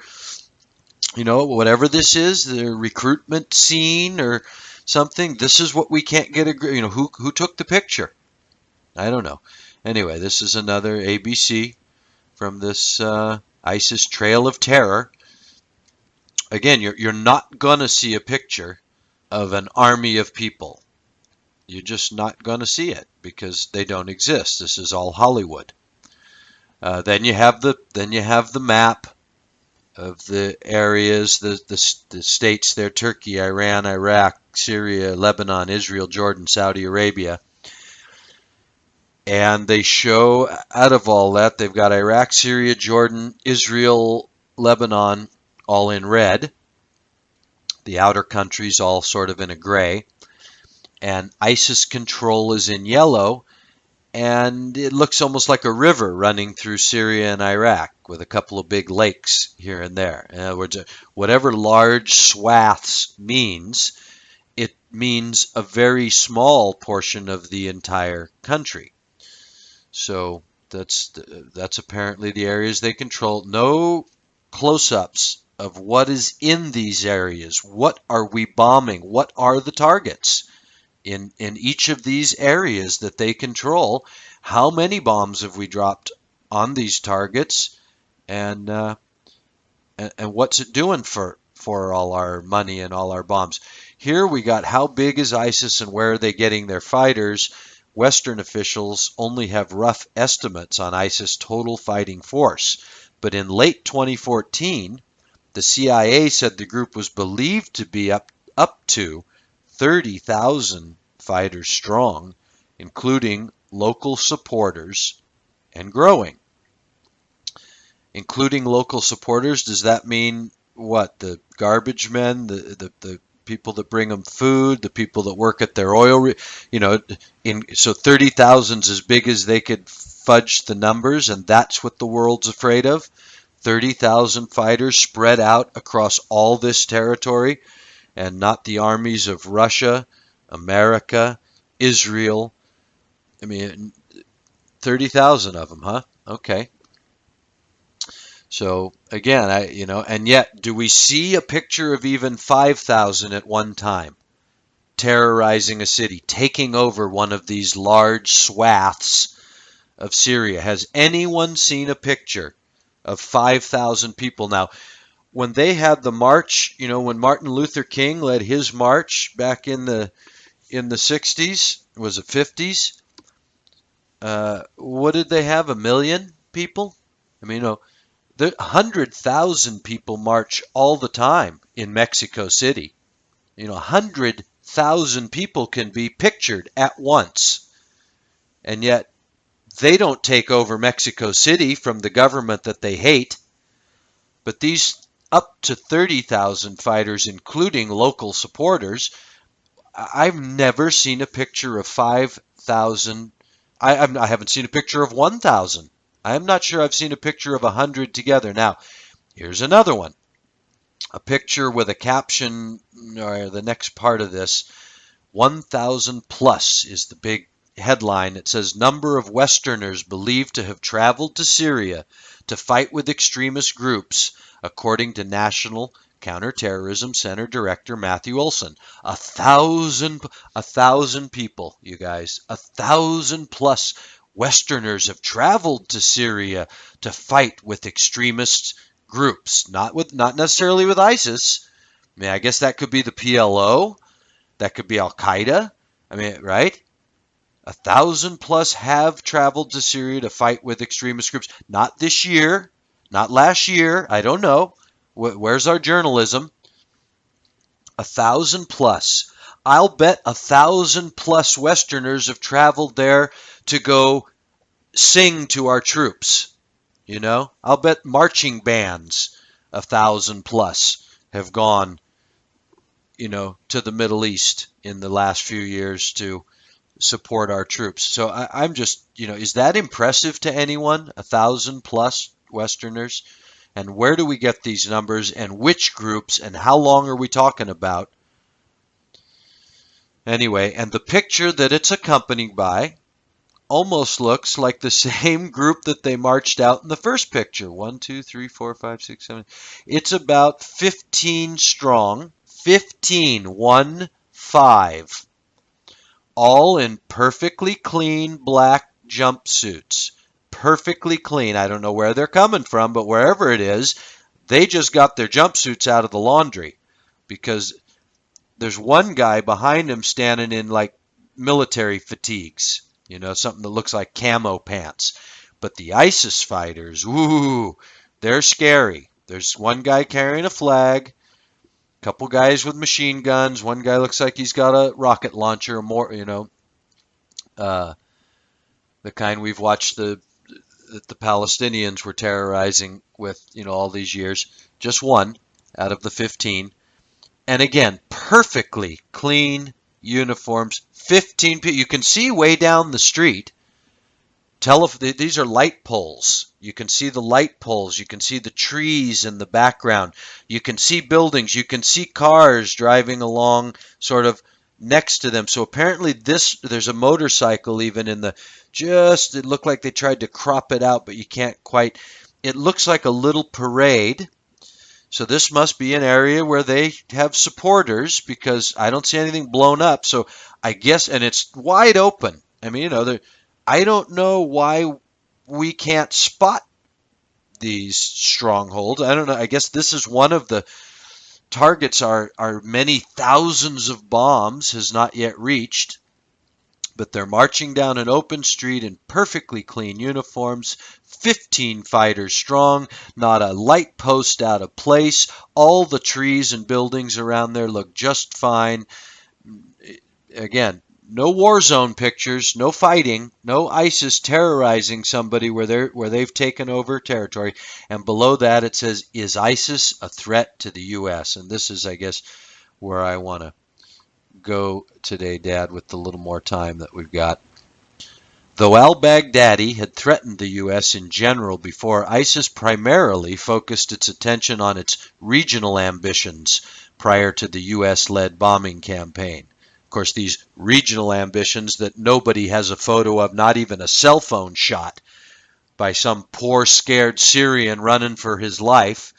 whatever this is, their recruitment scene or something. This is what we can't get who took the picture? I don't know. Anyway, this is another ABC from this ISIS Trail of Terror. Again, you're not gonna see a picture of an army of people. You're just not gonna see it because they don't exist. This is all Hollywood. Then you have the map of the areas, the states there: Turkey, Iran, Iraq, Syria, Lebanon, Israel, Jordan, Saudi Arabia. And they show, out of all that, they've got Iraq, Syria, Jordan, Israel, Lebanon, all in red. The outer countries all sort of in a gray. And ISIS control is in yellow. And it looks almost like a river running through Syria and Iraq with a couple of big lakes here and there. In other words, whatever large swaths means, it means a very small portion of the entire country. So that's apparently the areas they control. No close-ups of what is in these areas. What are we bombing? What are the targets in each of these areas that they control? How many bombs have we dropped on these targets? And what's it doing for all our money and all our bombs? Here we got how big is ISIS and where are they getting their fighters? Western officials only have rough estimates on ISIS' total fighting force. But in late 2014, the CIA said the group was believed to be up to 30,000 fighters strong, including local supporters, and growing. Including local supporters, does that mean what? The garbage men, the people that bring them food, the people that work at their oil, so 30,000 is as big as they could fudge the numbers, and that's what the world's afraid of. 30,000 fighters spread out across all this territory, and not the armies of Russia, America, Israel. I mean, 30,000 of them, huh? Okay. So again, and yet, do we see a picture of even 5,000 at one time terrorizing a city, taking over one of these large swaths of Syria? Has anyone seen a picture of 5,000 people? Now, when they had the march, when Martin Luther King led his march back in the 60s, was it 50s? What did they have? 1 million people? I mean, 100,000 people march all the time in Mexico City. 100,000 people can be pictured at once. And yet they don't take over Mexico City from the government that they hate. But these up to 30,000 fighters, including local supporters, I've never seen a picture of 5,000. I haven't seen a picture of 1,000. I'm not sure I've seen a picture of 100 together. Now, here's another one. A picture with a caption, or the next part of this, 1,000 plus is the big headline. It says, number of Westerners believed to have traveled to Syria to fight with extremist groups, according to National Counterterrorism Center Director Matthew Olson. 1,000 people, you guys. 1,000 plus Westerners have traveled to Syria to fight with extremist groups, not necessarily with ISIS. I mean, I guess that could be the PLO, that could be Al Qaeda. I mean, right? 1,000 plus have traveled to Syria to fight with extremist groups. Not this year, not last year. I don't know. Where's our journalism? 1,000 plus. I'll bet 1,000 plus Westerners have traveled there to go sing to our troops. I'll bet marching bands, 1,000 plus, have gone, to the Middle East in the last few years to support our troops. So I'm just, is that impressive to anyone? 1,000 plus Westerners? And where do we get these numbers and which groups and how long are we talking about? Anyway, and the picture that it's accompanied by almost looks like the same group that they marched out in the first picture. 1, 2, 3, 4, 5, 6, 7. It's about 15 strong. 15, 1, 5. All in perfectly clean black jumpsuits. Perfectly clean. I don't know where they're coming from, but wherever it is, they just got their jumpsuits out of the laundry, because there's one guy behind him standing in like military fatigues, something that looks like camo pants. But the ISIS fighters, ooh, they're scary. There's one guy carrying a flag, a couple guys with machine guns. One guy looks like he's got a rocket launcher, or more, uh, the kind we've watched that the Palestinians were terrorizing with, all these years. Just one out of the 15. And again, perfectly clean uniforms. 15 people. You can see way down the street. These are light poles. You can see the light poles. You can see the trees in the background. You can see buildings. You can see cars driving along sort of next to them. So apparently there's a motorcycle even in it looked like they tried to crop it out, but you can't quite. It looks like a little parade. So this must be an area where they have supporters, because I don't see anything blown up. So I guess, and it's wide open. I mean, I don't know why we can't spot these strongholds. I don't know. I guess this is one of the targets our many thousands of bombs has not yet reached. But they're marching down an open street in perfectly clean uniforms, 15 fighters strong, not a light post out of place. All the trees and buildings around there look just fine. Again, no war zone pictures, no fighting, no ISIS terrorizing somebody where they've taken over territory. And below that it says, "Is ISIS a threat to the U.S.?" And this is, I guess, where I want to go today, Dad, with the little more time that we've got. Though al-Baghdadi had threatened the U.S. in general before, ISIS primarily focused its attention on its regional ambitions prior to the U.S.-led bombing campaign. Of course, these regional ambitions that nobody has a photo of, not even a cell phone shot by some poor scared Syrian running for his life,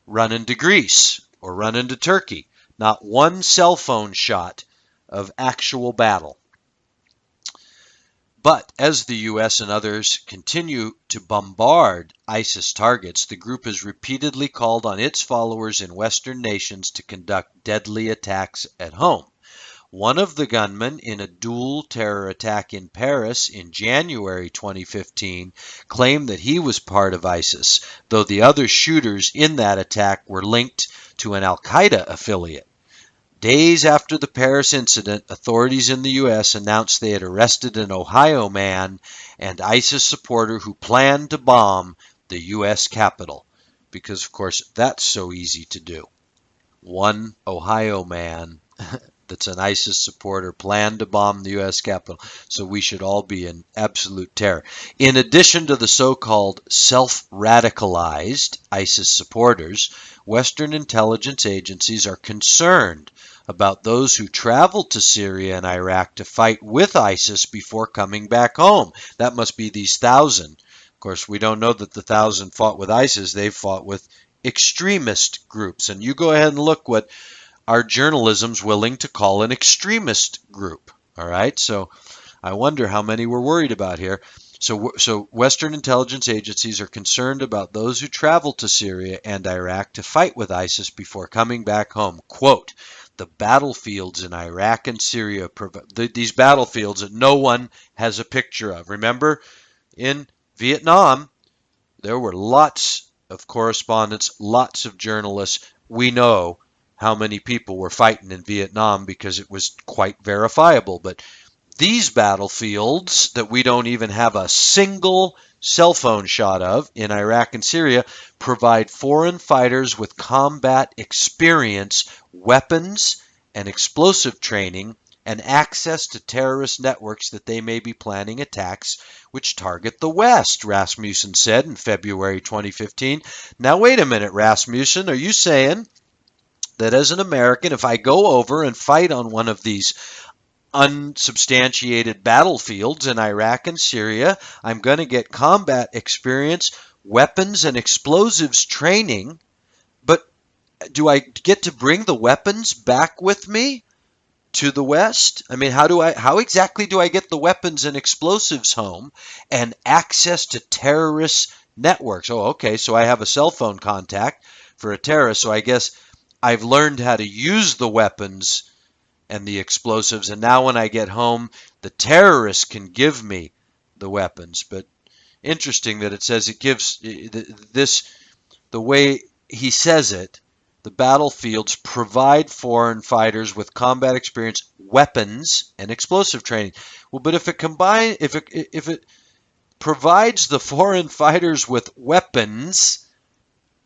running to Greece or running to Turkey. Not one cell phone shot of actual battle. But as the U.S. and others continue to bombard ISIS targets, the group has repeatedly called on its followers in Western nations to conduct deadly attacks at home. One of the gunmen in a dual terror attack in Paris in January 2015 claimed that he was part of ISIS, though the other shooters in that attack were linked to an al-Qaeda affiliate. Days after the Paris incident, authorities in the U.S. announced they had arrested an Ohio man and ISIS supporter who planned to bomb the U.S. Capitol. Because, of course, that's so easy to do. One Ohio man that's an ISIS supporter planned to bomb the U.S. Capitol. So we should all be in absolute terror. In addition to the so-called self-radicalized ISIS supporters, Western intelligence agencies are concerned about those who traveled to Syria and Iraq to fight with ISIS before coming back home. That must be these 1,000. Of course, we don't know that the 1,000 fought with ISIS. They've fought with extremist groups. And you go ahead and look what our journalism's willing to call an extremist group. All right, so I wonder how many we're worried about here. So Western intelligence agencies are concerned about those who travel to Syria and Iraq to fight with ISIS before coming back home. Quote, the battlefields in Iraq and Syria, these battlefields that no one has a picture of. Remember, in Vietnam, there were lots of correspondents, lots of journalists. We know how many people were fighting in Vietnam because it was quite verifiable. But these battlefields that we don't even have a single cell phone shot of in Iraq and Syria provide foreign fighters with combat experience, weapons, and explosive training, and access to terrorist networks that they may be planning attacks which target the West, Rasmussen said in February 2015. Now, wait a minute, Rasmussen, are you saying that as an American, if I go over and fight on one of these unsubstantiated battlefields in Iraq and Syria, I'm going to get combat experience, weapons and explosives training, but do I get to bring the weapons back with me to the West? I mean, how exactly do I get the weapons and explosives home and access to terrorist networks? Oh, okay, so I have a cell phone contact for a terrorist, so I guess I've learned how to use the weapons and the explosives, and now when I get home, the terrorists can give me the weapons. But interesting that it says it gives this, the way he says it, the battlefields provide foreign fighters with combat experience, weapons, and explosive training. Well, but if it provides the foreign fighters with weapons,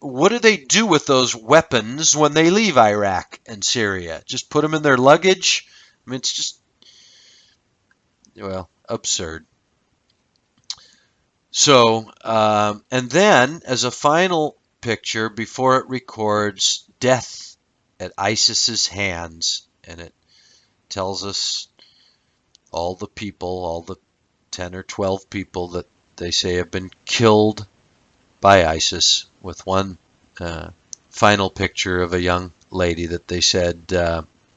what do they do with those weapons when they leave Iraq and Syria? Just put them in their luggage? I mean, it's just, well, absurd. So, and then as a final picture, before it records death at ISIS's hands, and it tells us all the people, all the 10 or 12 people that they say have been killed by ISIS, with one final picture of a young lady that they said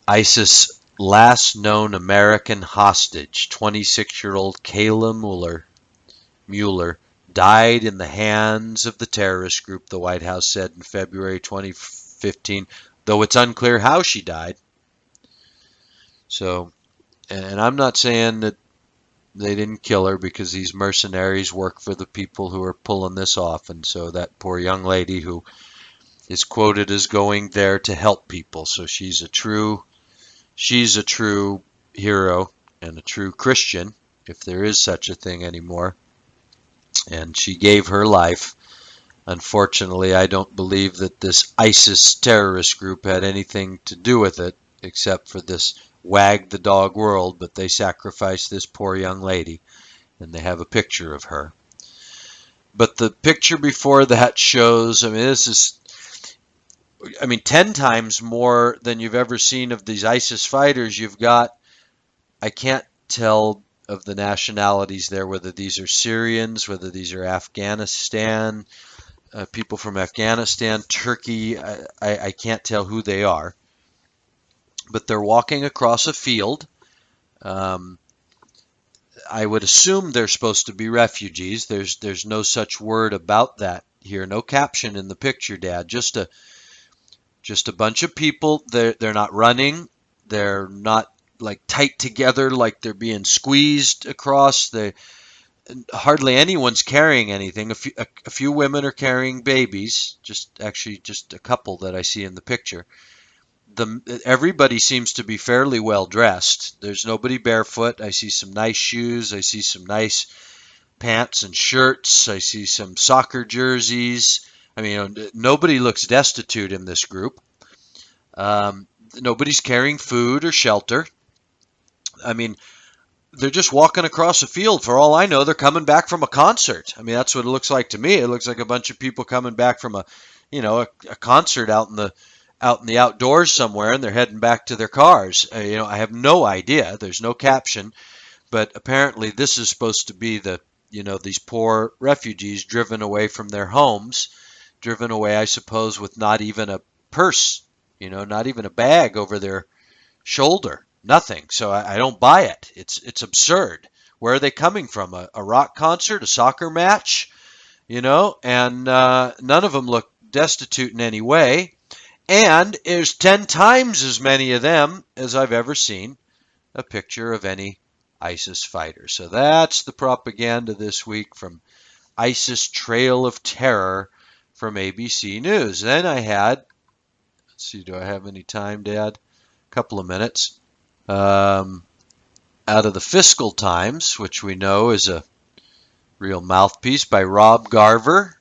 ISIS last known American hostage, 26-year-old Kayla Mueller, died in the hands of the terrorist group, the White House said in February 2015, though it's unclear how she died. So, and I'm not saying that they didn't kill her, because these mercenaries work for the people who are pulling this off. And so that poor young lady who is quoted as going there to help people. So she's a true hero and a true Christian, if there is such a thing anymore. And she gave her life. Unfortunately, I don't believe that this ISIS terrorist group had anything to do with it, except for this Wag the Dog world, but they sacrificed this poor young lady, and they have a picture of her. But the picture before that shows, 10 times more than you've ever seen of these ISIS fighters. You've got, I can't tell of the nationalities there, whether these are Syrians, whether these are Afghanistan, people from Afghanistan, Turkey, I can't tell who they are. But they're walking across a field. I would assume they're supposed to be refugees. There's no such word about that here. No caption in the picture, Dad. Just a bunch of people. They're not running. They're not like tight together, like they're being squeezed across. Hardly anyone's carrying anything. A few women are carrying babies. Just a couple that I see in the picture. Everybody seems to be fairly well dressed. There's nobody barefoot. I see some nice shoes. I see some nice pants and shirts. I see some soccer jerseys. Nobody looks destitute in this group. Nobody's carrying food or shelter. They're just walking across a field. For all I know, they're coming back from a concert. That's what it looks like to me. It looks like a bunch of people coming back from a concert out in the outdoors somewhere, and they're heading back to their cars. I have no idea. There's no caption, but apparently this is supposed to be these poor refugees driven away from their homes, driven away, I suppose, with not even a purse, not even a bag over their shoulder, nothing. So I don't buy it. It's absurd. Where are they coming from? A rock concert, a soccer match, and none of them look destitute in any way. And there's 10 times as many of them as I've ever seen a picture of any ISIS fighter. So that's the propaganda this week from ISIS Trail of Terror from ABC News. Then I had, let's see, do I have any time, Dad? A couple of minutes. Out of the Fiscal Times, which we know is a real mouthpiece by Rob Garver,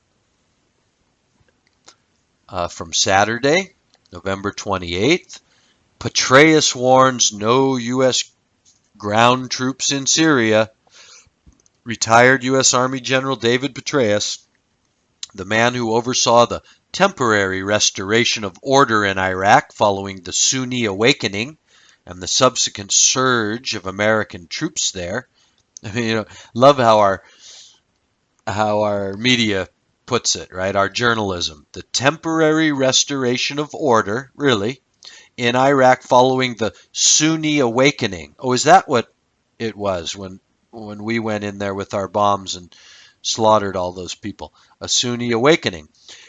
from Saturday, November 28th. Petraeus warns no U.S. ground troops in Syria. Retired U.S. Army General David Petraeus, the man who oversaw the temporary restoration of order in Iraq following the Sunni awakening and the subsequent surge of American troops there. I mean, love how our media puts it, right? Our journalism. The temporary restoration of order, really, in Iraq following the Sunni awakening. Oh, is that what it was when we went in there with our bombs and slaughtered all those people? A Sunni awakening.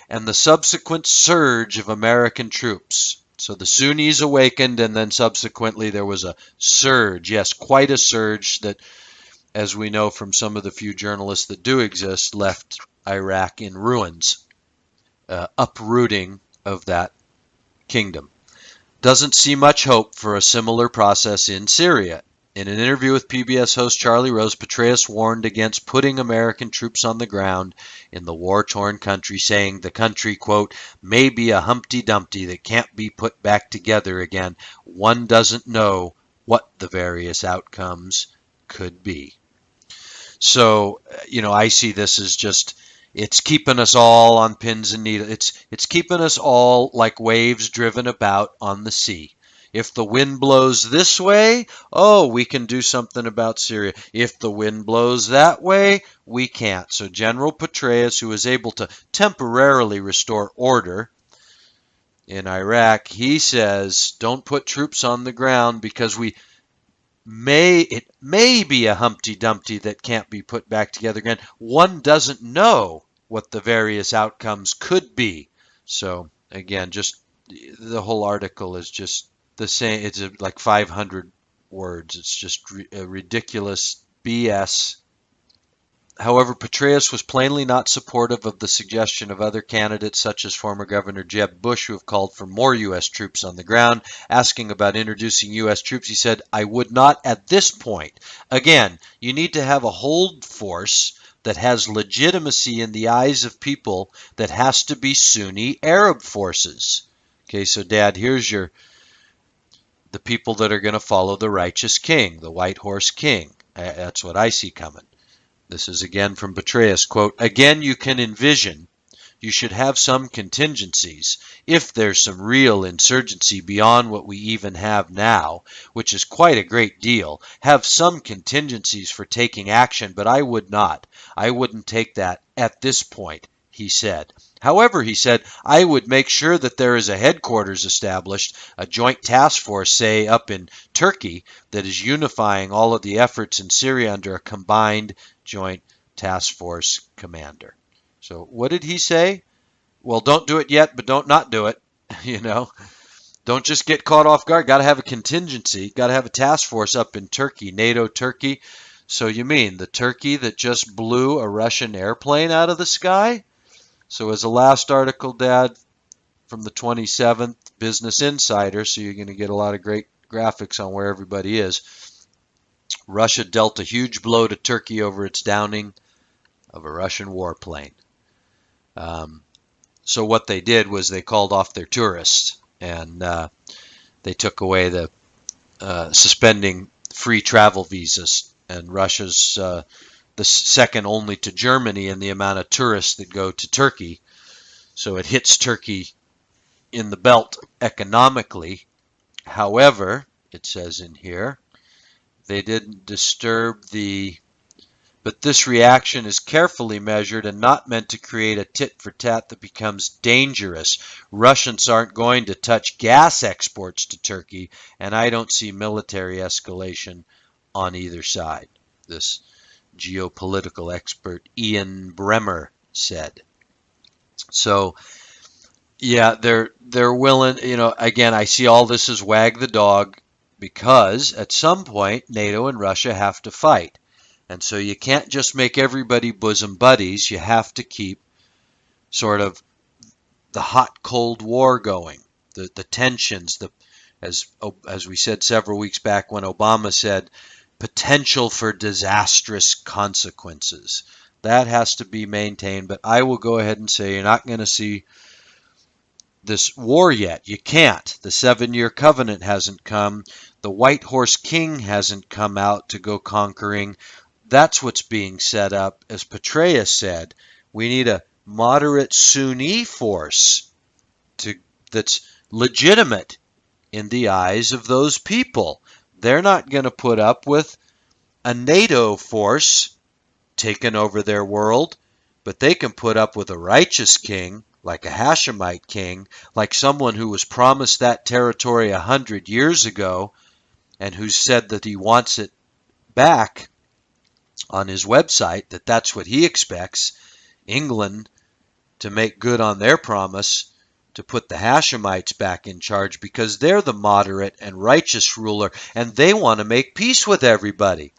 And the subsequent surge of American troops. So the Sunnis awakened, and then subsequently there was a surge. Yes, quite a surge that, as we know from some of the few journalists that do exist, left Iraq in ruins, uprooting of that kingdom. Doesn't see much hope for a similar process in Syria. In an interview with PBS host Charlie Rose, Petraeus warned against putting American troops on the ground in the war-torn country, saying the country, quote, may be a Humpty Dumpty that can't be put back together again. One doesn't know what the various outcomes could be. So, I see this as just, it's keeping us all on pins and needles. It's keeping us all like waves driven about on the sea. If the wind blows this way, oh, we can do something about Syria. If the wind blows that way, we can't. So General Petraeus, who was able to temporarily restore order in Iraq, he says, don't put troops on the ground because it may be a Humpty Dumpty that can't be put back together again. One doesn't know what the various outcomes could be. So again, just the whole article is just the same. It's like 500 words. It's just a ridiculous BS. However, Petraeus was plainly not supportive of the suggestion of other candidates, such as former Governor Jeb Bush, who have called for more U.S. troops on the ground. Asking about introducing U.S. troops, he said, I would not at this point. Again, you need to have a hold force that has legitimacy in the eyes of people that has to be Sunni Arab forces. Okay, so Dad, here's the people that are going to follow the righteous king, the white horse king. That's what I see coming. This is again from Petraeus, quote, again, you can envision you should have some contingencies if there's some real insurgency beyond what we even have now, which is quite a great deal. Have some contingencies for taking action, but I would not. I wouldn't take that at this point, he said. However, he said, I would make sure that there is a headquarters established, a joint task force, say, up in Turkey, that is unifying all of the efforts in Syria under a combined joint task force commander. So what did he say? Well, don't do it yet, but don't not do it. Don't just get caught off guard. Got to have a contingency. Got to have a task force up in Turkey, NATO Turkey. So you mean the Turkey that just blew a Russian airplane out of the sky? So as a last article, Dad, from the 27th, Business Insider, so you're going to get a lot of great graphics on where everybody is. Russia dealt a huge blow to Turkey over its downing of a Russian warplane. So what they did was they called off their tourists, and they took away the suspending free travel visas. And Russia's the second only to Germany in the amount of tourists that go to Turkey. So it hits Turkey in the belt economically. However, it says in here, they didn't disturb but this reaction is carefully measured and not meant to create a tit-for-tat that becomes dangerous. Russians aren't going to touch gas exports to Turkey, and I don't see military escalation on either side, this geopolitical expert Ian Bremmer said. So, yeah, they're willing, again, I see all this as Wag the Dog because at some point NATO and Russia have to fight. And so you can't just make everybody bosom buddies. You have to keep sort of the hot, cold war going, the tensions, as we said several weeks back when Obama said, potential for disastrous consequences. That has to be maintained. But I will go ahead and say you're not going to see this war yet. You can't. The 7-year covenant hasn't come. The white horse king hasn't come out to go conquering. That's what's being set up. As Petraeus said, we need a moderate Sunni force that's legitimate in the eyes of those people. They're not going to put up with a NATO force taking over their world, but they can put up with a righteous king, like a Hashemite king, like someone who was promised that territory 100 years ago and who said that he wants it back on his website, that that's what he expects England to make good on their promise to put the Hashemites back in charge, because they're the moderate and righteous ruler and they want to make peace with everybody.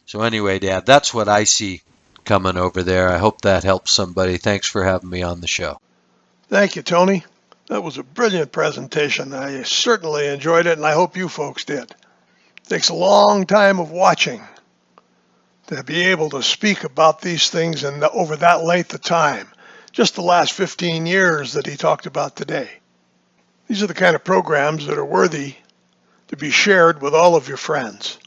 So anyway, Dad, that's what I see coming over there. I hope that helps somebody. Thanks for having me on the show. Thank you, Tony. That was a brilliant presentation. I certainly enjoyed it, and I hope you folks did. It takes a long time of watching to be able to speak about these things and over that length of time. Just the last 15 years that he talked about today. These are the kind of programs that are worthy to be shared with all of your friends.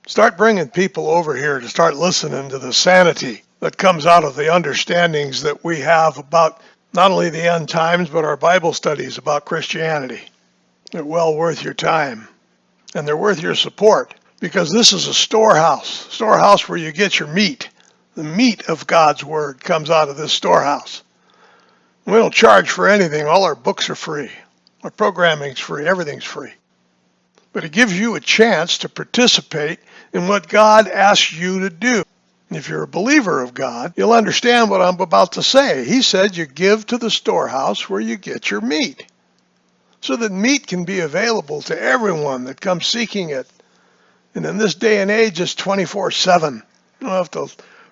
Start bringing people over here to start listening to the sanity that comes out of the understandings that we have about not only the end times, but our Bible studies about Christianity. They're well worth your time, and they're worth your support, because this is a storehouse where you get your meat. The meat of God's Word comes out of this storehouse. We don't charge for anything. All our books are free. Our programming's free. Everything's free. But it gives you a chance to participate in what God asks you to do. If you're a believer of God, you'll understand what I'm about to say. He said you give to the storehouse where you get your meat, so that meat can be available to everyone that comes seeking it. And in this day and age, it's 24/7. You don't have to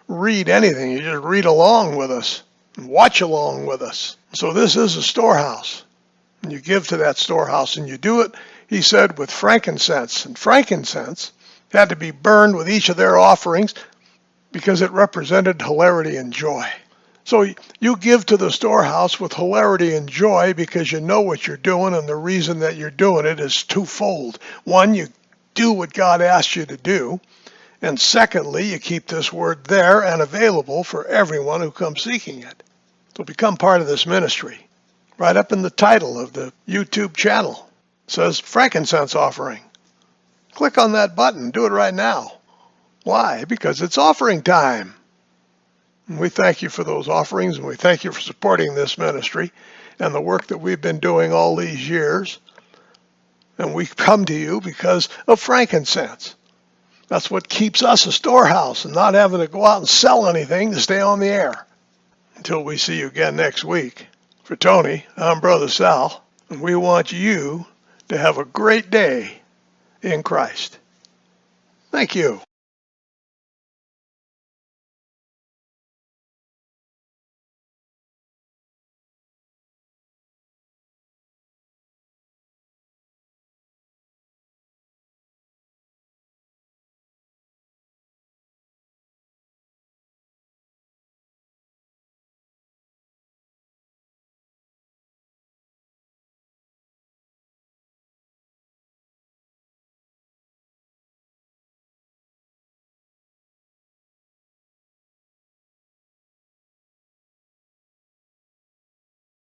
read anything. You just read along with us and watch along with us. So this is a storehouse. And you give to that storehouse, and you do it, he said, with frankincense. And frankincense had to be burned with each of their offerings because it represented hilarity and joy. So you give to the storehouse with hilarity and joy because you know what you're doing, and the reason that you're doing it is twofold. One, you do what God asked you to do. And secondly, you keep this word there and available for everyone who comes seeking it. So become part of this ministry. Right up in the title of the YouTube channel, it says frankincense offering. Click on that button. Do it right now. Why? Because it's offering time. And we thank you for those offerings, and we thank you for supporting this ministry and the work that we've been doing all these years. And we come to you because of frankincense. That's what keeps us a storehouse and not having to go out and sell anything to stay on the air. Until we see you again next week. For Tony, I'm Brother Sal, and we want you to have a great day in Christ. Thank you.